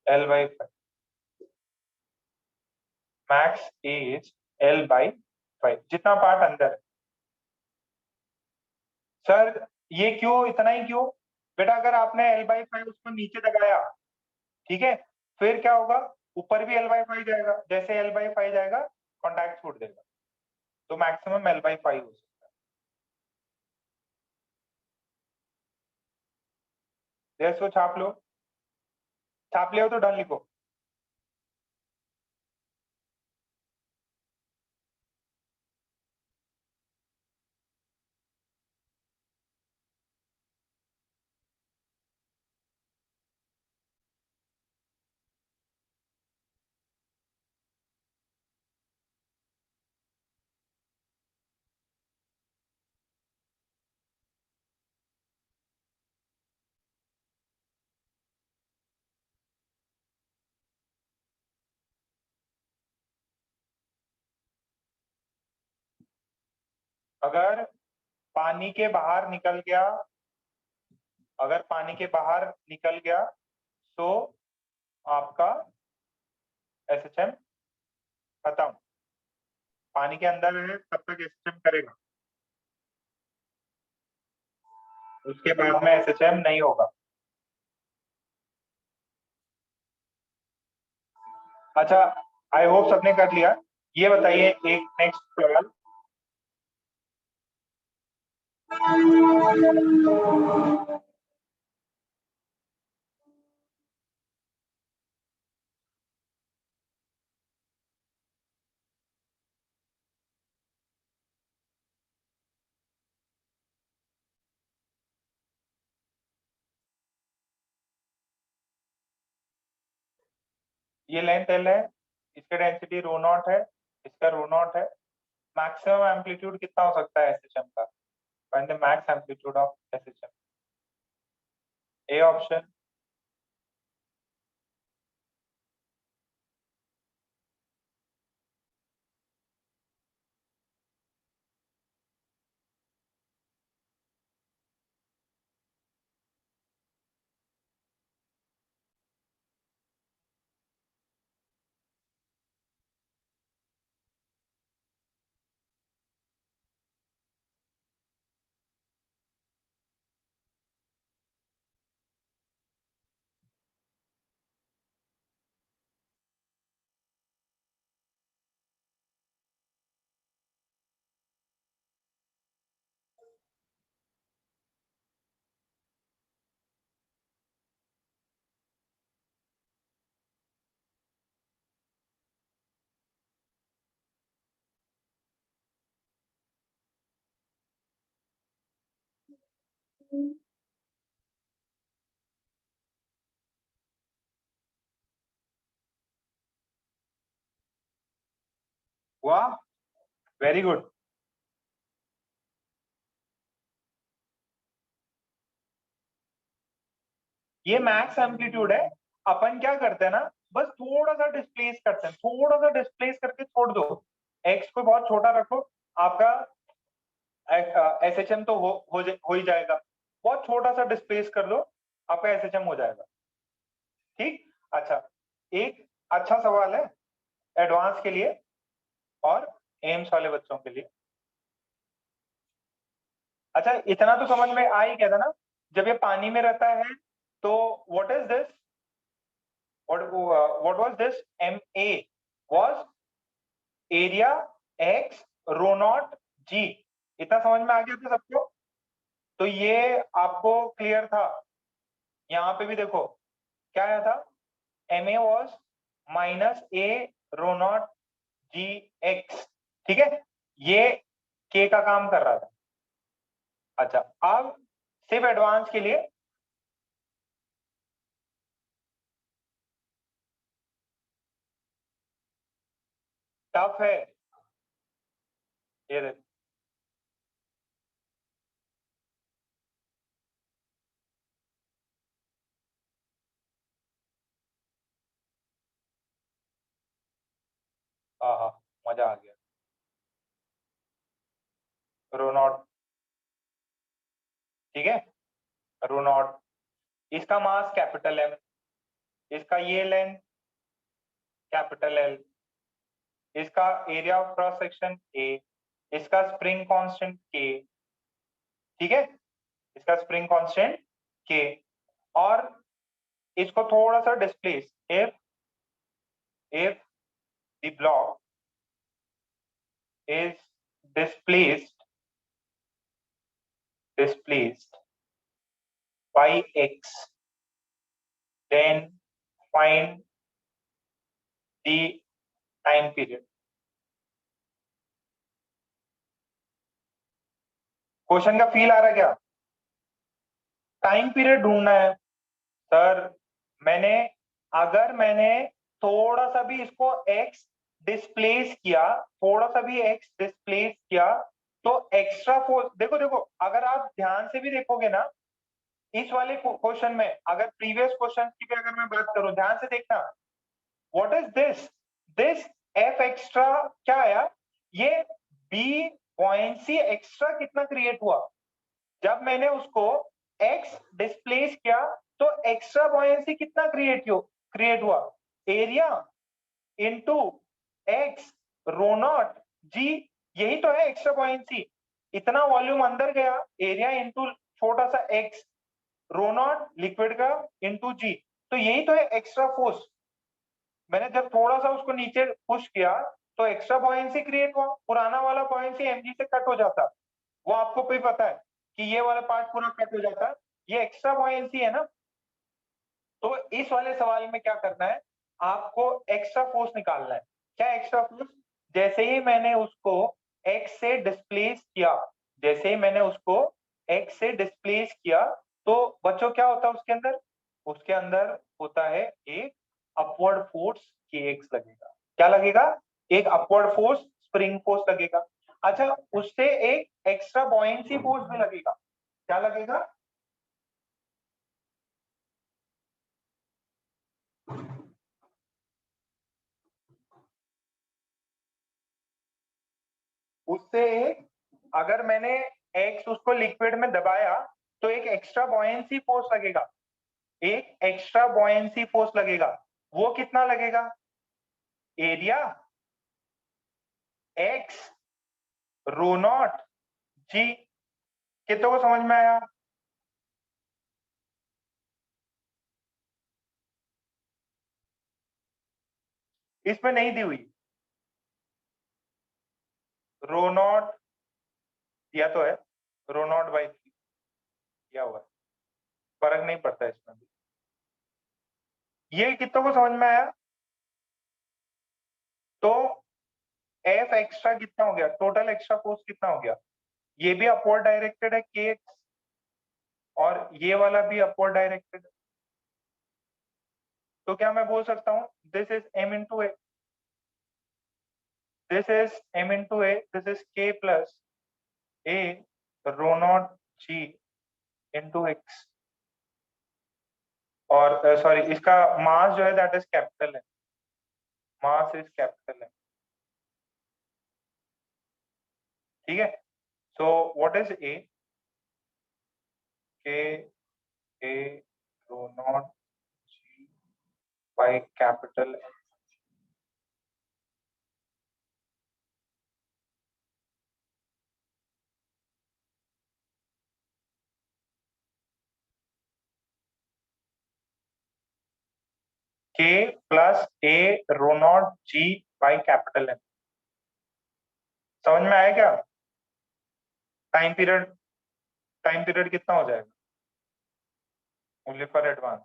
L/5. Max is L/5, जितना पार्ट अंदर है। सर ये क्यों, इतना ही क्यों? बेटा अगर आपने L/5 उसको नीचे दबाया, ठीक है, फिर क्या होगा? ऊपर भी L/5 जाएगा, जैसे L/5 जाएगा कॉन्टैक्ट छूट देगा, तो मैक्सिमम L/5 हो सकता है। इसको छाप लो, छाप लिया हो तो डन लिखो। अगर पानी के बाहर निकल गया, अगर पानी के बाहर निकल गया तो आपका SHM खत्म, पानी के अंदर है तब तक SHM करेगा, उसके बाद में SHM नहीं होगा। अच्छा, आई होप सबने कर लिया। ये बताइए एक नेक्स्ट सवाल, ये लेंथ L है, इसका डेंसिटी रो नॉट है, इसका रो नॉट है, मैक्सिमम एम्पलीट्यूड कितना हो सकता है SHM का? Find the max amplitude of SHM। A option, वाह, वेरी गुड। ये मैक्स एम्पलीट्यूड है। अपन क्या करते हैं ना, बस थोड़ा सा डिस्प्लेस करते हैं, थोड़ा सा डिस्प्लेस करके छोड़ दो, एक्स को बहुत छोटा रखो, आपका SHM तो हो ही जाएगा। बहुत छोटा सा डिस्प्लेस कर दो, आपका SHM हो जाएगा। ठीक, अच्छा, एक अच्छा सवाल है एडवांस के लिए और एम्स वाले बच्चों के लिए। अच्छा, इतना तो समझ में आ ही गया था ना, जब ये पानी में रहता है तो what is this, what was this? MA was area x rho naught g। इतना समझ में आ गया था सबको? तो ये आपको क्लियर था? यहाँ पे भी देखो क्या आया था, MA was -A rho naught G X. ठीक है, ये K का काम कर रहा था। अच्छा, अब सिर्फ एडवांस के लिए टफ है, ये देखो, हाँ हाँ, मजा आ गया। रो नॉट, ठीक है, रो नॉट, इसका मास कैपिटल M, इसका ये लेंथ कैपिटल L, इसका area of cross section A, इसका स्प्रिंग कांस्टेंट K, ठीक है, इसका स्प्रिंग कांस्टेंट K, और इसको थोड़ा सा displace, if the block is displaced by x, then find the time period। Question का फील आ रहा है क्या? टाइम पीरियड ढूंढना है सर। अगर मैंने थोड़ा सा भी इसको x डिस्प्लेस किया, थोड़ा सा भी x डिस्प्लेस किया, तो एक्स्ट्रा फोर्स, देखो देखो, अगर आप ध्यान से भी देखोगे ना, इस वाले क्वेश्चन में, अगर प्रीवियस क्वेश्चन की भी अगर मैं बात करूं, ध्यान से देखना, what is this F extra क्या आया, ये B buoyancy एक्स्ट्रा कितना क्रिएट हुआ जब मैंने उसको एक्स डिस्प्लेस किया तो एक्स्ट्रा बॉयंसी कितना क्रिएट हुआ, area into X rho naught G, यही तो है एक्स्ट्रा बॉयंसी। इतना वॉल्यूम अंदर गया, एरिया इनटू छोटा सा एक्स रो नॉट लिक्विड का इनटू जी, तो यही तो है एक्स्ट्रा फोर्स। मैंने जब थोड़ा सा उसको नीचे पुश किया तो एक्स्ट्रा बॉयंसी क्रिएट हुआ, पुराना वाला बॉयंसी एमजी से कट हो जाता, वो आपको भी पता है कि ये वाला पार्ट पूरा कट हो जाता है, ये एक्स्ट्रा बॉयंसी है ना। तो इस वाले सवाल में क्या करना है, आपको एक्स्ट्रा फोर्स निकालना है। क्या एक्स्ट्रा फोर्स, जैसे ही मैंने उसको एक्स से डिस्प्लेस किया, जैसे ही मैंने उसको एक्स से डिस्प्लेस किया तो बच्चों क्या होता है उसके अंदर होता है एक अपवर्ड फोर्स के एक्स लगेगा। क्या लगेगा, एक अपवर्ड फोर्स स्प्रिंग फोर्स लगेगा। अच्छा, उससे एक एक्स्ट्रा बॉयंसी फोर्स भी लगेगा। क्या लगेगा, उससे एक, अगर मैंने एक्स उसको लिक्विड में दबाया तो एक एक्स्ट्रा बॉयंसी फोर्स लगेगा, एक एक्स्ट्रा बॉयंसी फोर्स लगेगा। वो कितना लगेगा, एरिया एक्स रो नॉट जी। कितनों को समझ में आया, इसमें नहीं दी हुई, रो नॉट दिया तो है, रो नॉट बाई थ्री दिया हुआ है, फर्क नहीं पड़ता इसमें भी। ये कितनों को समझ में आया, तो एफ एक्स्ट्रा कितना हो गया, टोटल एक्स्ट्रा फोर्स कितना हो गया, ये भी अपवर्ड डायरेक्टेड है के एक्स, और ये वाला भी अपवर्ड डायरेक्टेड है। तो क्या मैं बोल सकता हूं, this is M into A, this is M into A, this is K plus A rho naught G into X. और सॉरी, इसका मास जो है दैट इज कैपिटल है, मास इज कैपिटल है, ठीक है। So what is A, K A rho naught G by capital, K plus A rho naught G by capital M. समझ में आया क्या, टाइम पीरियड कितना हो जाएगा, ओनली फॉर एडवांस।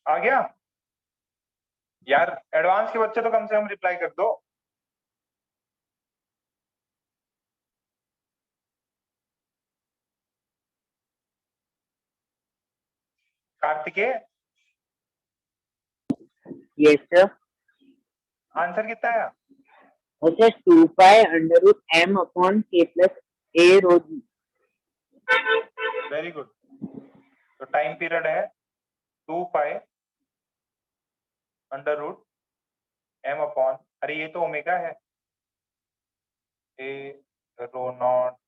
आ गया यार, एडवांस के बच्चे तो कम से कम रिप्लाई कर दो। Kartikeya, Yes, sir. आंसर कितना आया, It is 2 pi under root m upon k plus a rho g. Very good. तो टाइम पीरियड है 2 pi under root M upon, अरे ये तो ओमेगा है, ए रो नॉट।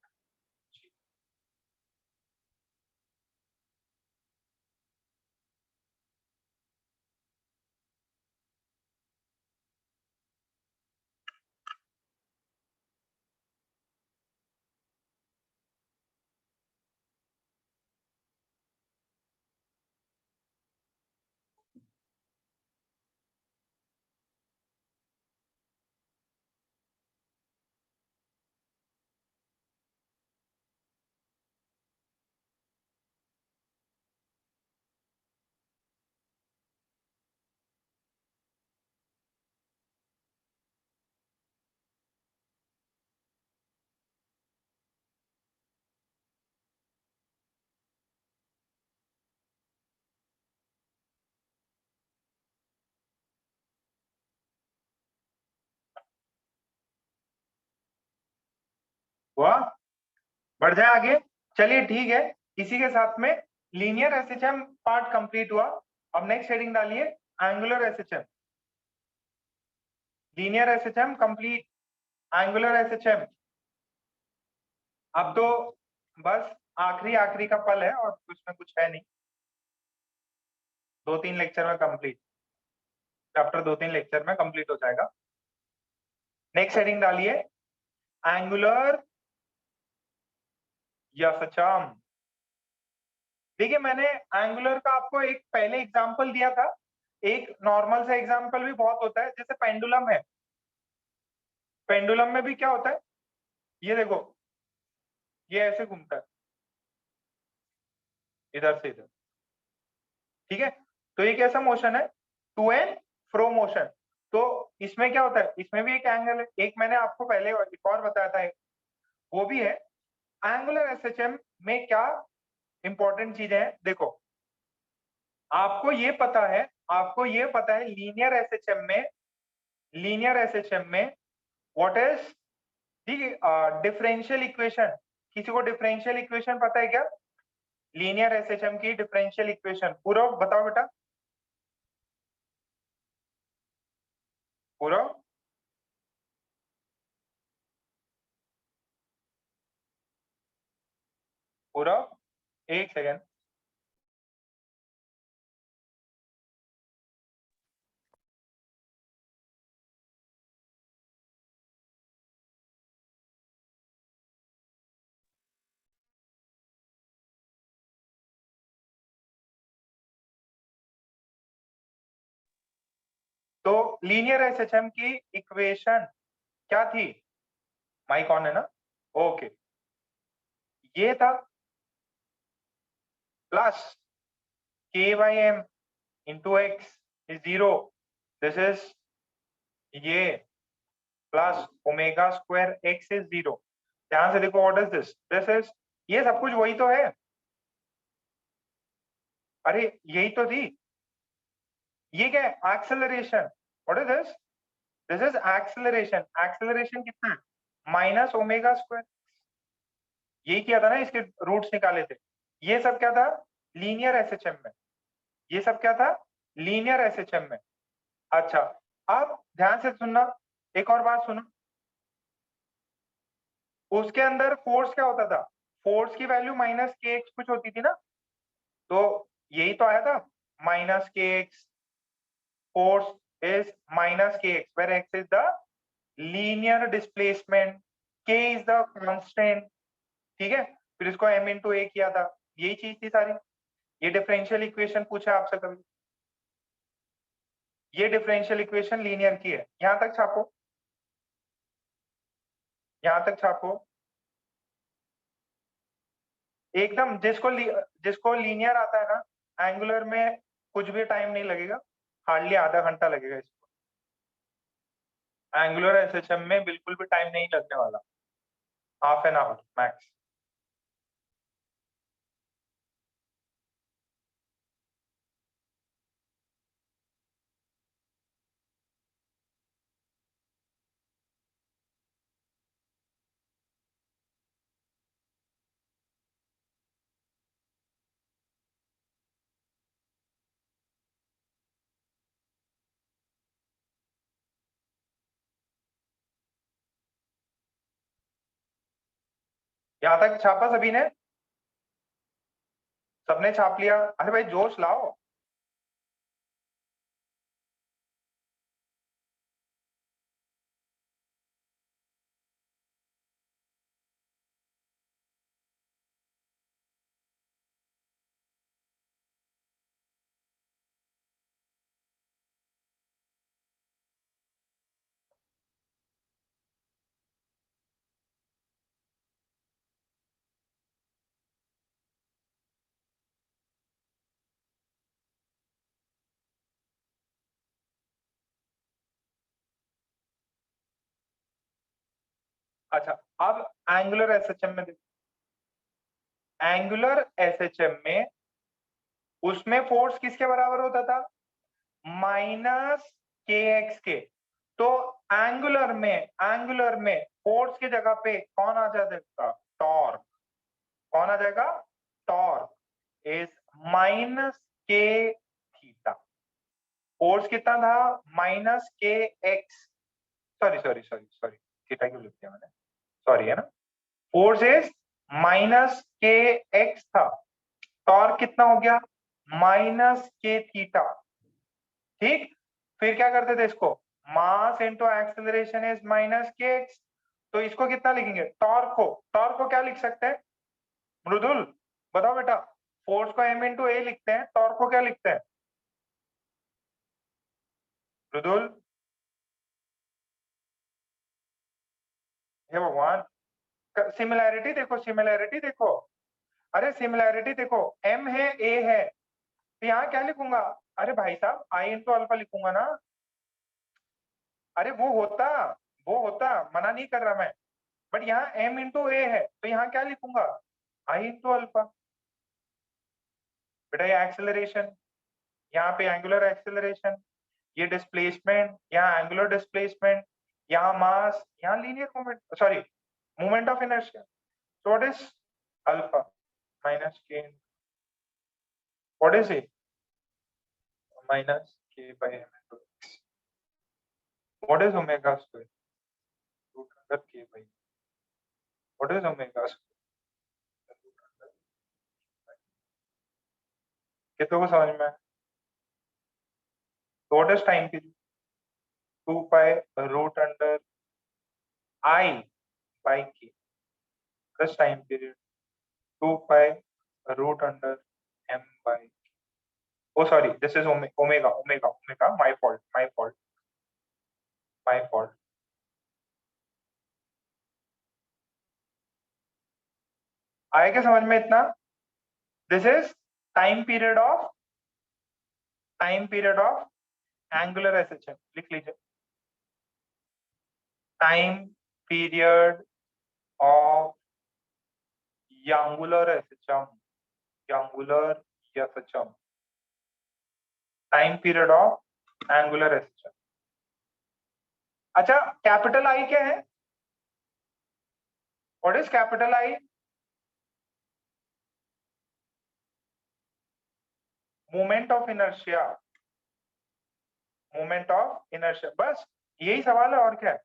हुआ? बढ़ जाए आगे। चलिए ठीक है, इसी के साथ में लीनियर एसएचएम पार्ट कंप्लीट हुआ। अब नेक्स्ट हेडिंग डालिए, angular SHM. Linear SHM complete, angular SHM. अब तो बस आखिरी का पल है और उसमें कुछ है नहीं। 2-3 लेक्चर में कंप्लीट, चैप्टर 2-3 लेक्चर में कंप्लीट हो जाएगा। नेक्स्ट हेडिंग डालिए, एंगुलर एसएचएम। देखिए मैंने एंगुलर का आपको एक पहले एग्जांपल दिया था, एक नॉर्मल सा एग्जांपल भी बहुत होता है, जैसे पेंडुलम है। पेंडुलम में भी क्या होता है, ये देखो, ये ऐसे घूमता है इधर से इधर, ठीक है? तो ये कैसा मोशन है, टू एंड फ्रो मोशन। तो इसमें क्या होता है, इसमें भी एक एंगल है। एक मैंने आपको पहले एक और बताया था, वो भी है। एंगुलर एसएचएम में क्या इंपॉर्टेंट चीजें हैं, देखो आपको ये पता है, लीनियर एसएचएम में व्हाट इज डिफरेंशियल इक्वेशन। किसी को डिफरेंशियल इक्वेशन पता है क्या, लीनियर एसएचएम की डिफरेंशियल इक्वेशन? पूरव बताओ बेटा, पूरव। पूरव एक सेकेंड। तो लीनियर एसएचएम की इक्वेशन क्या थी, माइक ऑन है ना, ओके। ये था plus k by m into x is 0, this is ये plus omega square x is 0। ध्यान से देखो, व्हाट इज दिस इज, ये सब कुछ वही तो है, अरे यही तो थी। ये क्या है, acceleration. What is this is acceleration. Acceleration कितना है, माइनस ओमेगा स्क्वायर। यही किया था ना, इसके रूट्स निकाले थे। ये सब क्या था, लीनियर एसएचएम में। ये सब क्या था, लीनियर एसएचएम में। अच्छा, अब ध्यान से सुनना, एक और बात सुनो, उसके अंदर फोर्स क्या होता था, फोर्स की वैल्यू माइनस के एक्स कुछ होती थी ना, तो यही तो आया था, minus K X. Force is minus K X, where X is the linear displacement, K is the constant, ठीक है? फिर इसको m इंटू ए किया था, यही चीज थी सारी। ये डिफरेंशियल इक्वेशन पूछा आपसे कभी, ये डिफरेंशियल इक्वेशन लीनियर की है। यहां तक छापो, यहां तक छापो एकदम। जिसको लीनियर आता है ना, एंगुलर में कुछ भी टाइम नहीं लगेगा, हार्डली आधा घंटा लगेगा इसको। एंगुलर एसएचएम में बिल्कुल भी टाइम नहीं लगने वाला, हाफ एन आवर मैक्स। यहां तक छापा सभी ने, सबने छाप लिया? अरे भाई जोश लाओ। अच्छा, अब एंगुलर एसएचएम में देखो, एंगुलर एसएचएम में उसमें फोर्स किसके बराबर होता था, माइनस के एक्स के। तो एंगुलर में फोर्स की जगह पे कौन आ जाएगा? टॉर्क। कौन आ जाएगा? टॉर्क इज माइनस के थीटा। फोर्स कितना था? Minus K x, sorry theta क्यों लिख दिया मैंने, सॉरी है ना। Force is minus K x था, टॉर्क कितना हो गया? माइनस के थीटा। ठीक, फिर क्या करते थे इसको? मास into acceleration is minus K x. तो इसको कितना लिखेंगे? टॉर्क को क्या लिख सकते हैं? मृदुल बताओ बेटा। फोर्स को m इंटू ए लिखते हैं, टॉर्क को क्या लिखते हैं? मृदुल, हे भगवान, सिमिलैरिटी देखो, सिमिलैरिटी देखो, अरे सिमिलैरिटी देखो, m है a है, तो यहाँ क्या लिखूंगा? अरे भाई साहब i इंटू अल्फा लिखूंगा ना। अरे वो होता, मना नहीं कर रहा मैं, बट यहाँ m इंटू ए है तो यहाँ क्या लिखूंगा? i into alpha. बेटा ये एक्सेलरेशन, यहाँ पे एंगुलर एक्सेलरेशन, ये डिस्प्लेसमेंट, यहाँ एंगुलर डिस्प्लेसमेंट, यहाँ मास, यहाँ linear moment, sorry moment of inertia. So what is alpha minus k? What is it? Minus k by m into x. What is omega square? Root under k by. What is omega square? Root under k by. कितनों को समझ में? So what is time period? 2 pi root under I by k plus time period 2 pi root under m by k. Oh sorry, this is omega. My fault. आएगा समझ में इतना? This is time period of angular SHM, लिख लीजिए। Time period of angular SHM, time period of angular SHM। अच्छा, capital I क्या है? What is capital I? Moment of inertia, बस यही सवाल है, और क्या है?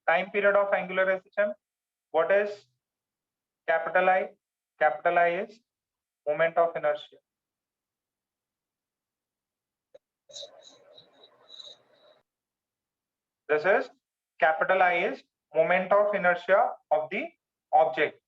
Time period of angular SHM, what is capital I? Capital I is moment of inertia. This is capital I is moment of inertia of the object.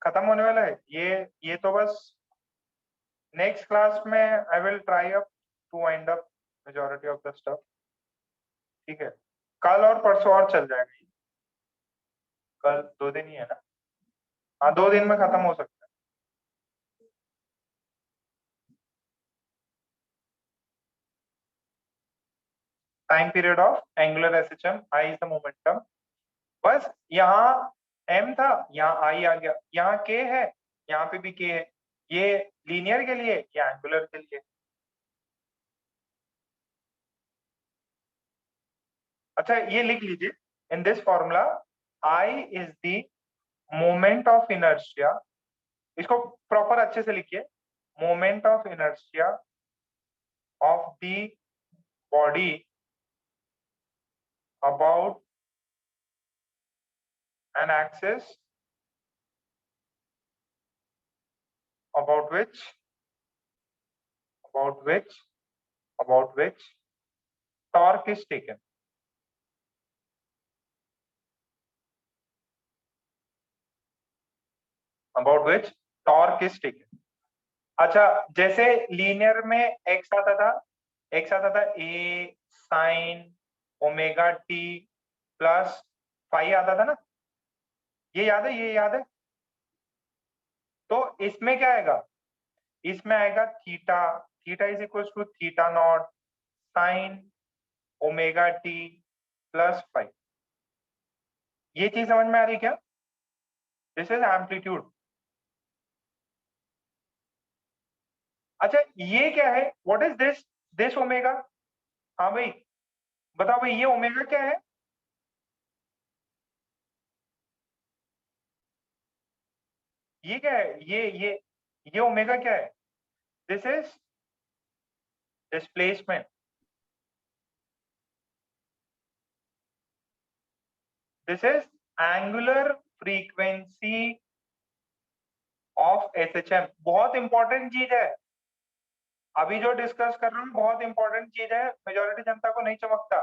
खत्म होने वाला है ये तो बस नेक्स्ट क्लास में I will try up to wind up majority of the stuff. ठीक है, कल और परसों और चल जाएगा। कल 2 दिन ही है ना? हाँ, 2 दिन में खत्म हो सकता है। Time period of angular SHM, I is the momentum. बस यहाँ m था, यहाँ I आ गया, यहाँ k है, यहाँ पे भी k है। ये लीनियर के लिए या एंगुलर के लिए? अच्छा, ये लिख लीजिए, in this formula I is the moment of inertia. इसको प्रॉपर अच्छे से लिखिए, moment of inertia of the body about an axis about which torque is taken. About which torque is taken. अच्छा, जैसे लीनियर में x आता था, a sine omega T plus phi आता था ना, ये याद है, ये याद है। तो इसमें क्या आएगा, इसमें आएगा theta, theta is equal to theta naught sine omega T plus phi. ये चीज समझ में आ रही क्या? This is amplitude. अच्छा, ये क्या है, what is this, this omega? हाँ भाई, बताओ भाई, ये ओमेगा क्या है? ये क्या है, ये ओमेगा क्या है? This is displacement. This is angular frequency of SHM. बहुत इंपॉर्टेंट चीज है, अभी जो डिस्कस कर रहा हूँ बहुत इंपॉर्टेंट चीज है, मेजॉरिटी जनता को नहीं चमकता।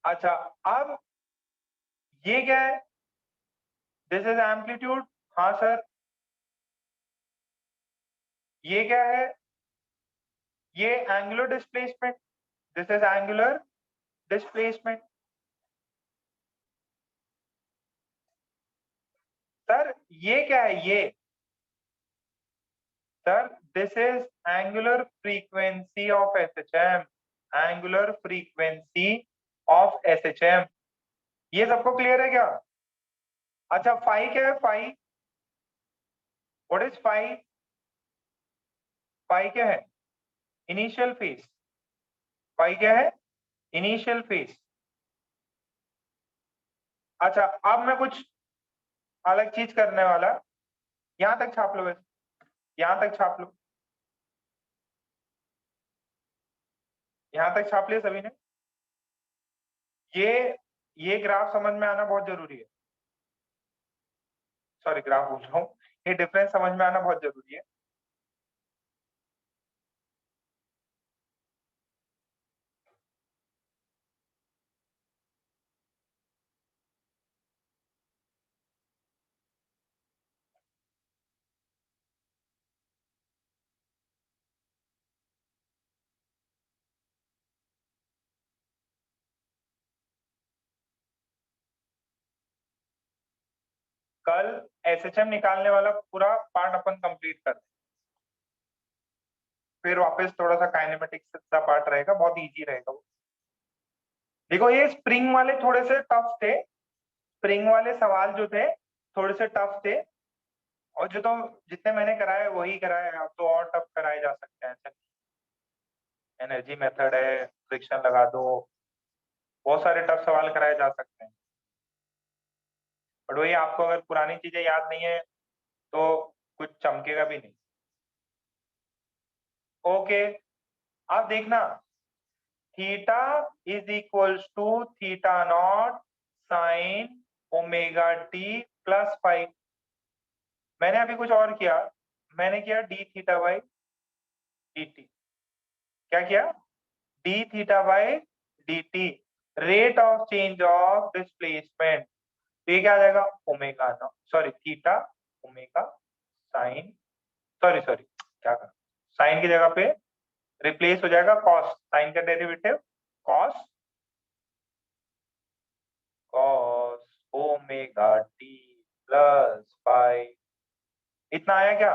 अच्छा, अब ये क्या है, दिस इज एम्पलीट्यूड। हाँ सर, ये क्या है, ये angular displacement, this is angular displacement. Sir ये क्या है, ये sir this is angular frequency of SHM, angular frequency of SHM. ये सबको क्लियर है क्या? अच्छा, फाई क्या है, phi, what is phi? Phi क्या है, इनिशियल फेज। फाई क्या है, इनिशियल फेज। अच्छा, अब मैं कुछ अलग चीज करने वाला, यहां तक छाप लो, बस यहां तक छाप लो, यहां तक छाप लिया सभी ने? ये ग्राफ समझ में आना बहुत जरूरी है, सॉरी ग्राफ बोल रहा हूँ, ये डिफरेंस समझ में आना बहुत जरूरी है। कल एसएचएम निकालने वाला पूरा पार्ट अपन कंप्लीट कर दें, फिर वापस थोड़ा सा काइनेमेटिक्स का पार्ट रहेगा, बहुत इजी रहेगा वो। देखो, ये स्प्रिंग वाले थोड़े से टफ थे, स्प्रिंग वाले सवाल जो थे थोड़े से टफ थे, और जो तो जितने मैंने कराए वही कराए, अब तो और टफ कराए जा सकते हैं। एनर्जी मेथड है, फ्रिक्शन लगा दो, बहुत सारे टफ सवाल कराए जा सकते हैं। बट वही, आपको अगर पुरानी चीजें याद नहीं है तो कुछ चमकेगा भी नहीं। ओके, अब देखना, theta is equals to theta naught sine omega T plus five. मैंने अभी कुछ और किया, मैंने किया D theta by D T. क्या किया, D theta by D T, rate of change of displacement. तो ये क्या आ जाएगा, omega naught, sorry theta omega sine, sorry sorry क्या कर, साइन की जगह पे रिप्लेस हो जाएगा कॉस, साइन का derivative cos, cos omega T plus five. इतना आया क्या?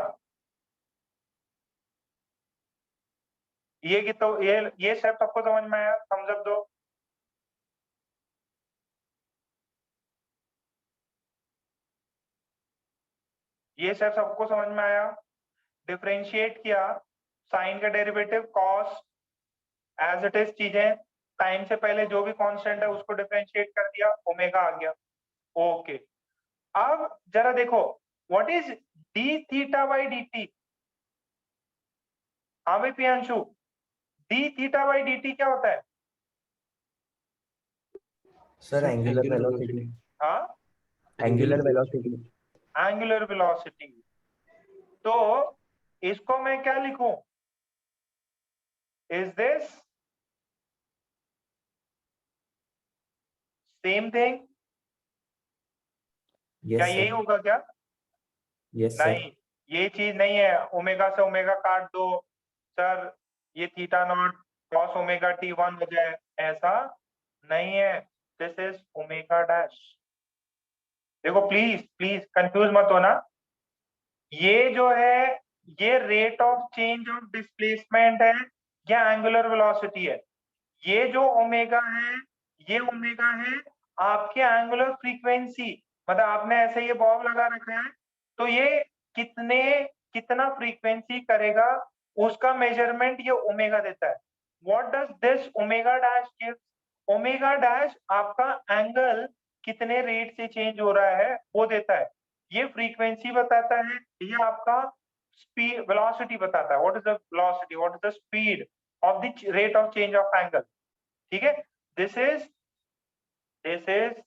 ये कि तो ये स्टेप सबको समझ में आया, थम्स अप दो। ये स्टेप सबको समझ में आया? डिफरेंशिएट किया, साइन का derivative cos as it is चीजें, टाइम से पहले जो भी कांस्टेंट है उसको डिफरेंशिएट कर दिया, ओमेगा आ गया। ओके, अब जरा देखो, what is D theta by D T? हाँ भाई Priyanshu, D theta by D T क्या होता है? Sir angular velocity. हाँ, एंगुलर वेलोसिटी। Angular velocity. तो इसको मैं क्या लिखूं, इज दिस सेम थिंग? क्या यस यही सर। होगा क्या? Yes sir. नहीं, ये चीज नहीं है ओमेगा से ओमेगा काट दो सर, ये theta naught cos omega T 1 हो जाए, ऐसा नहीं है। This is omega dash. देखो प्लीज प्लीज कंफ्यूज मत होना, ये जो है ये rate of change of displacement है या एंगुलर वेलोसिटी है। ये जो ओमेगा है ये ओमेगा है आपके एंगुलर फ्रीक्वेंसी, मतलब आपने ऐसे ये बॉब लगा रखा है तो ये कितना फ्रीक्वेंसी करेगा उसका मेजरमेंट ये ओमेगा देता है। What does this omega dash give? Omega dash आपका एंगल कितने रेट से चेंज हो रहा है वो देता है, ये फ्रीक्वेंसी बताता है, ये आपका स्पीड वेलोसिटी बताता है। What is the velocity, what is the speed of the rate of change of angle, ठीक है। This is rate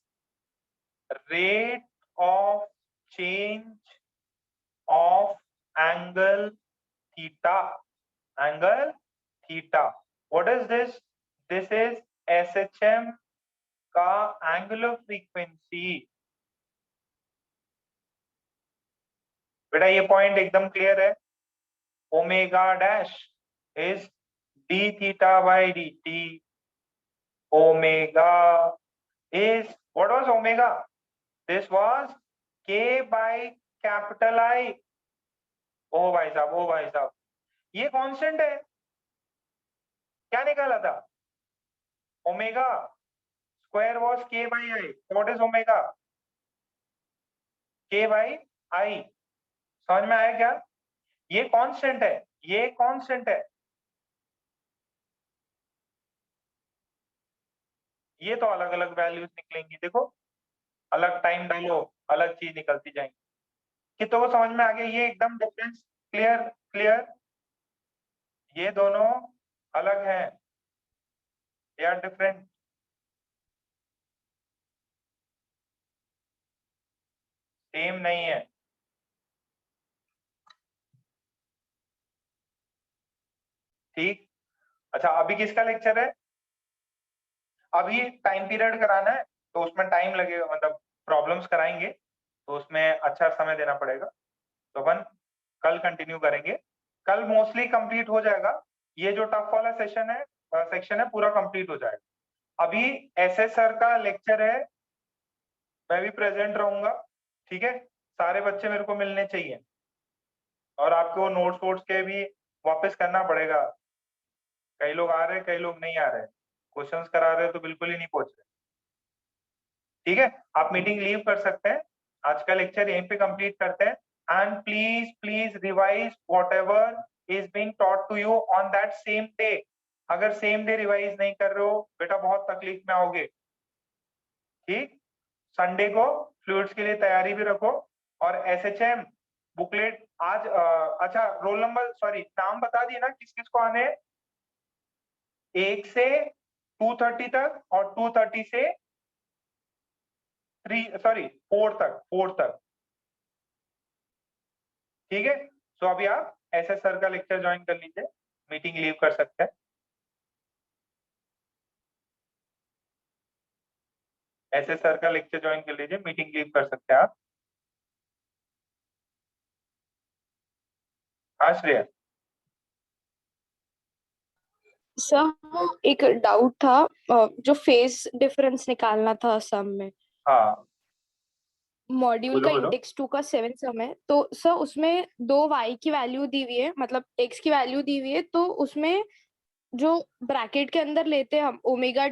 of change of angle theta, angle theta. What is this? This is SHM का angular frequency. बेटा ये point एकदम clear है, omega dash is d theta by dt, omega is, what was omega? This was k by capital I। ओ भाई साहब ये constant है, क्या निकाला था? Omega square was k by I। What is omega? k by I। समझ में आया क्या? ये कांस्टेंट है, ये कांस्टेंट है, ये तो अलग अलग वैल्यूज निकलेंगी। देखो अलग टाइम डालो अलग चीज निकलती जाएंगी। कितनों को समझ में आ गया ये एकदम डिफरेंस? क्लियर क्लियर, ये दोनों अलग हैं या डिफरेंट? सेम नहीं है, ठीक। अच्छा अभी किसका लेक्चर है? अभी टाइम पीरियड कराना है तो उसमें टाइम लगेगा, मतलब प्रॉब्लम्स कराएंगे तो उसमें अच्छा समय देना पड़ेगा, तो अपन कल कंटिन्यू करेंगे। कल मोस्टली कंप्लीट हो जाएगा, ये जो टफ वाला सेक्शन है पूरा कंप्लीट हो जाएगा। अभी SS सर का लेक्चर है, मैं भी प्रेजेंट रहूंगा, ठीक है। सारे बच्चे मेरे को मिलने चाहिए और आपको नोट्स वोट्स के भी वापस करना पड़ेगा। कई लोग आ रहे हैं कई लोग नहीं आ रहे, क्वेश्चंस करा रहे हो तो बिल्कुल ही नहीं पहुंच रहे, ठीक है। आप मीटिंग लीव कर सकते हैं, आज का लेक्चर यहीं पे कंप्लीट करते हैं। And please please revise whatever is being taught to you on that same day. अगर सेम डे रिवाइज नहीं कर रहे हो बेटा बहुत तकलीफ में आओगे, ठीक। संडे को फ्लूइड्स के लिए तैयारी भी रखो और SHM बुकलेट आज अच्छा रोल नंबर सॉरी नाम बता दिए ना किस किस को आने हैं? 1 से 2:30 तक और 2:30 से 4 तक, ठीक है। सो अभी आप SS सर का लेक्चर ज्वाइन कर लीजिए, मीटिंग लीव कर सकते हैं। SS सर का लेक्चर ज्वाइन कर लीजिए, मीटिंग लीव कर सकते हैं आप। हाँ श्रेया। सर एक डाउट था, जो फेज डिफरेंस निकालना था सम में, हाँ मॉड्यूल बोलो का बोलो। इंडेक्स 2 का 7 सम है, तो सर उसमें 2 y की वैल्यू दी हुई है, मतलब x की वैल्यू दी हुई है, तो उसमें जो ब्रैकेट के अंदर लेते हैं हम ओमेगा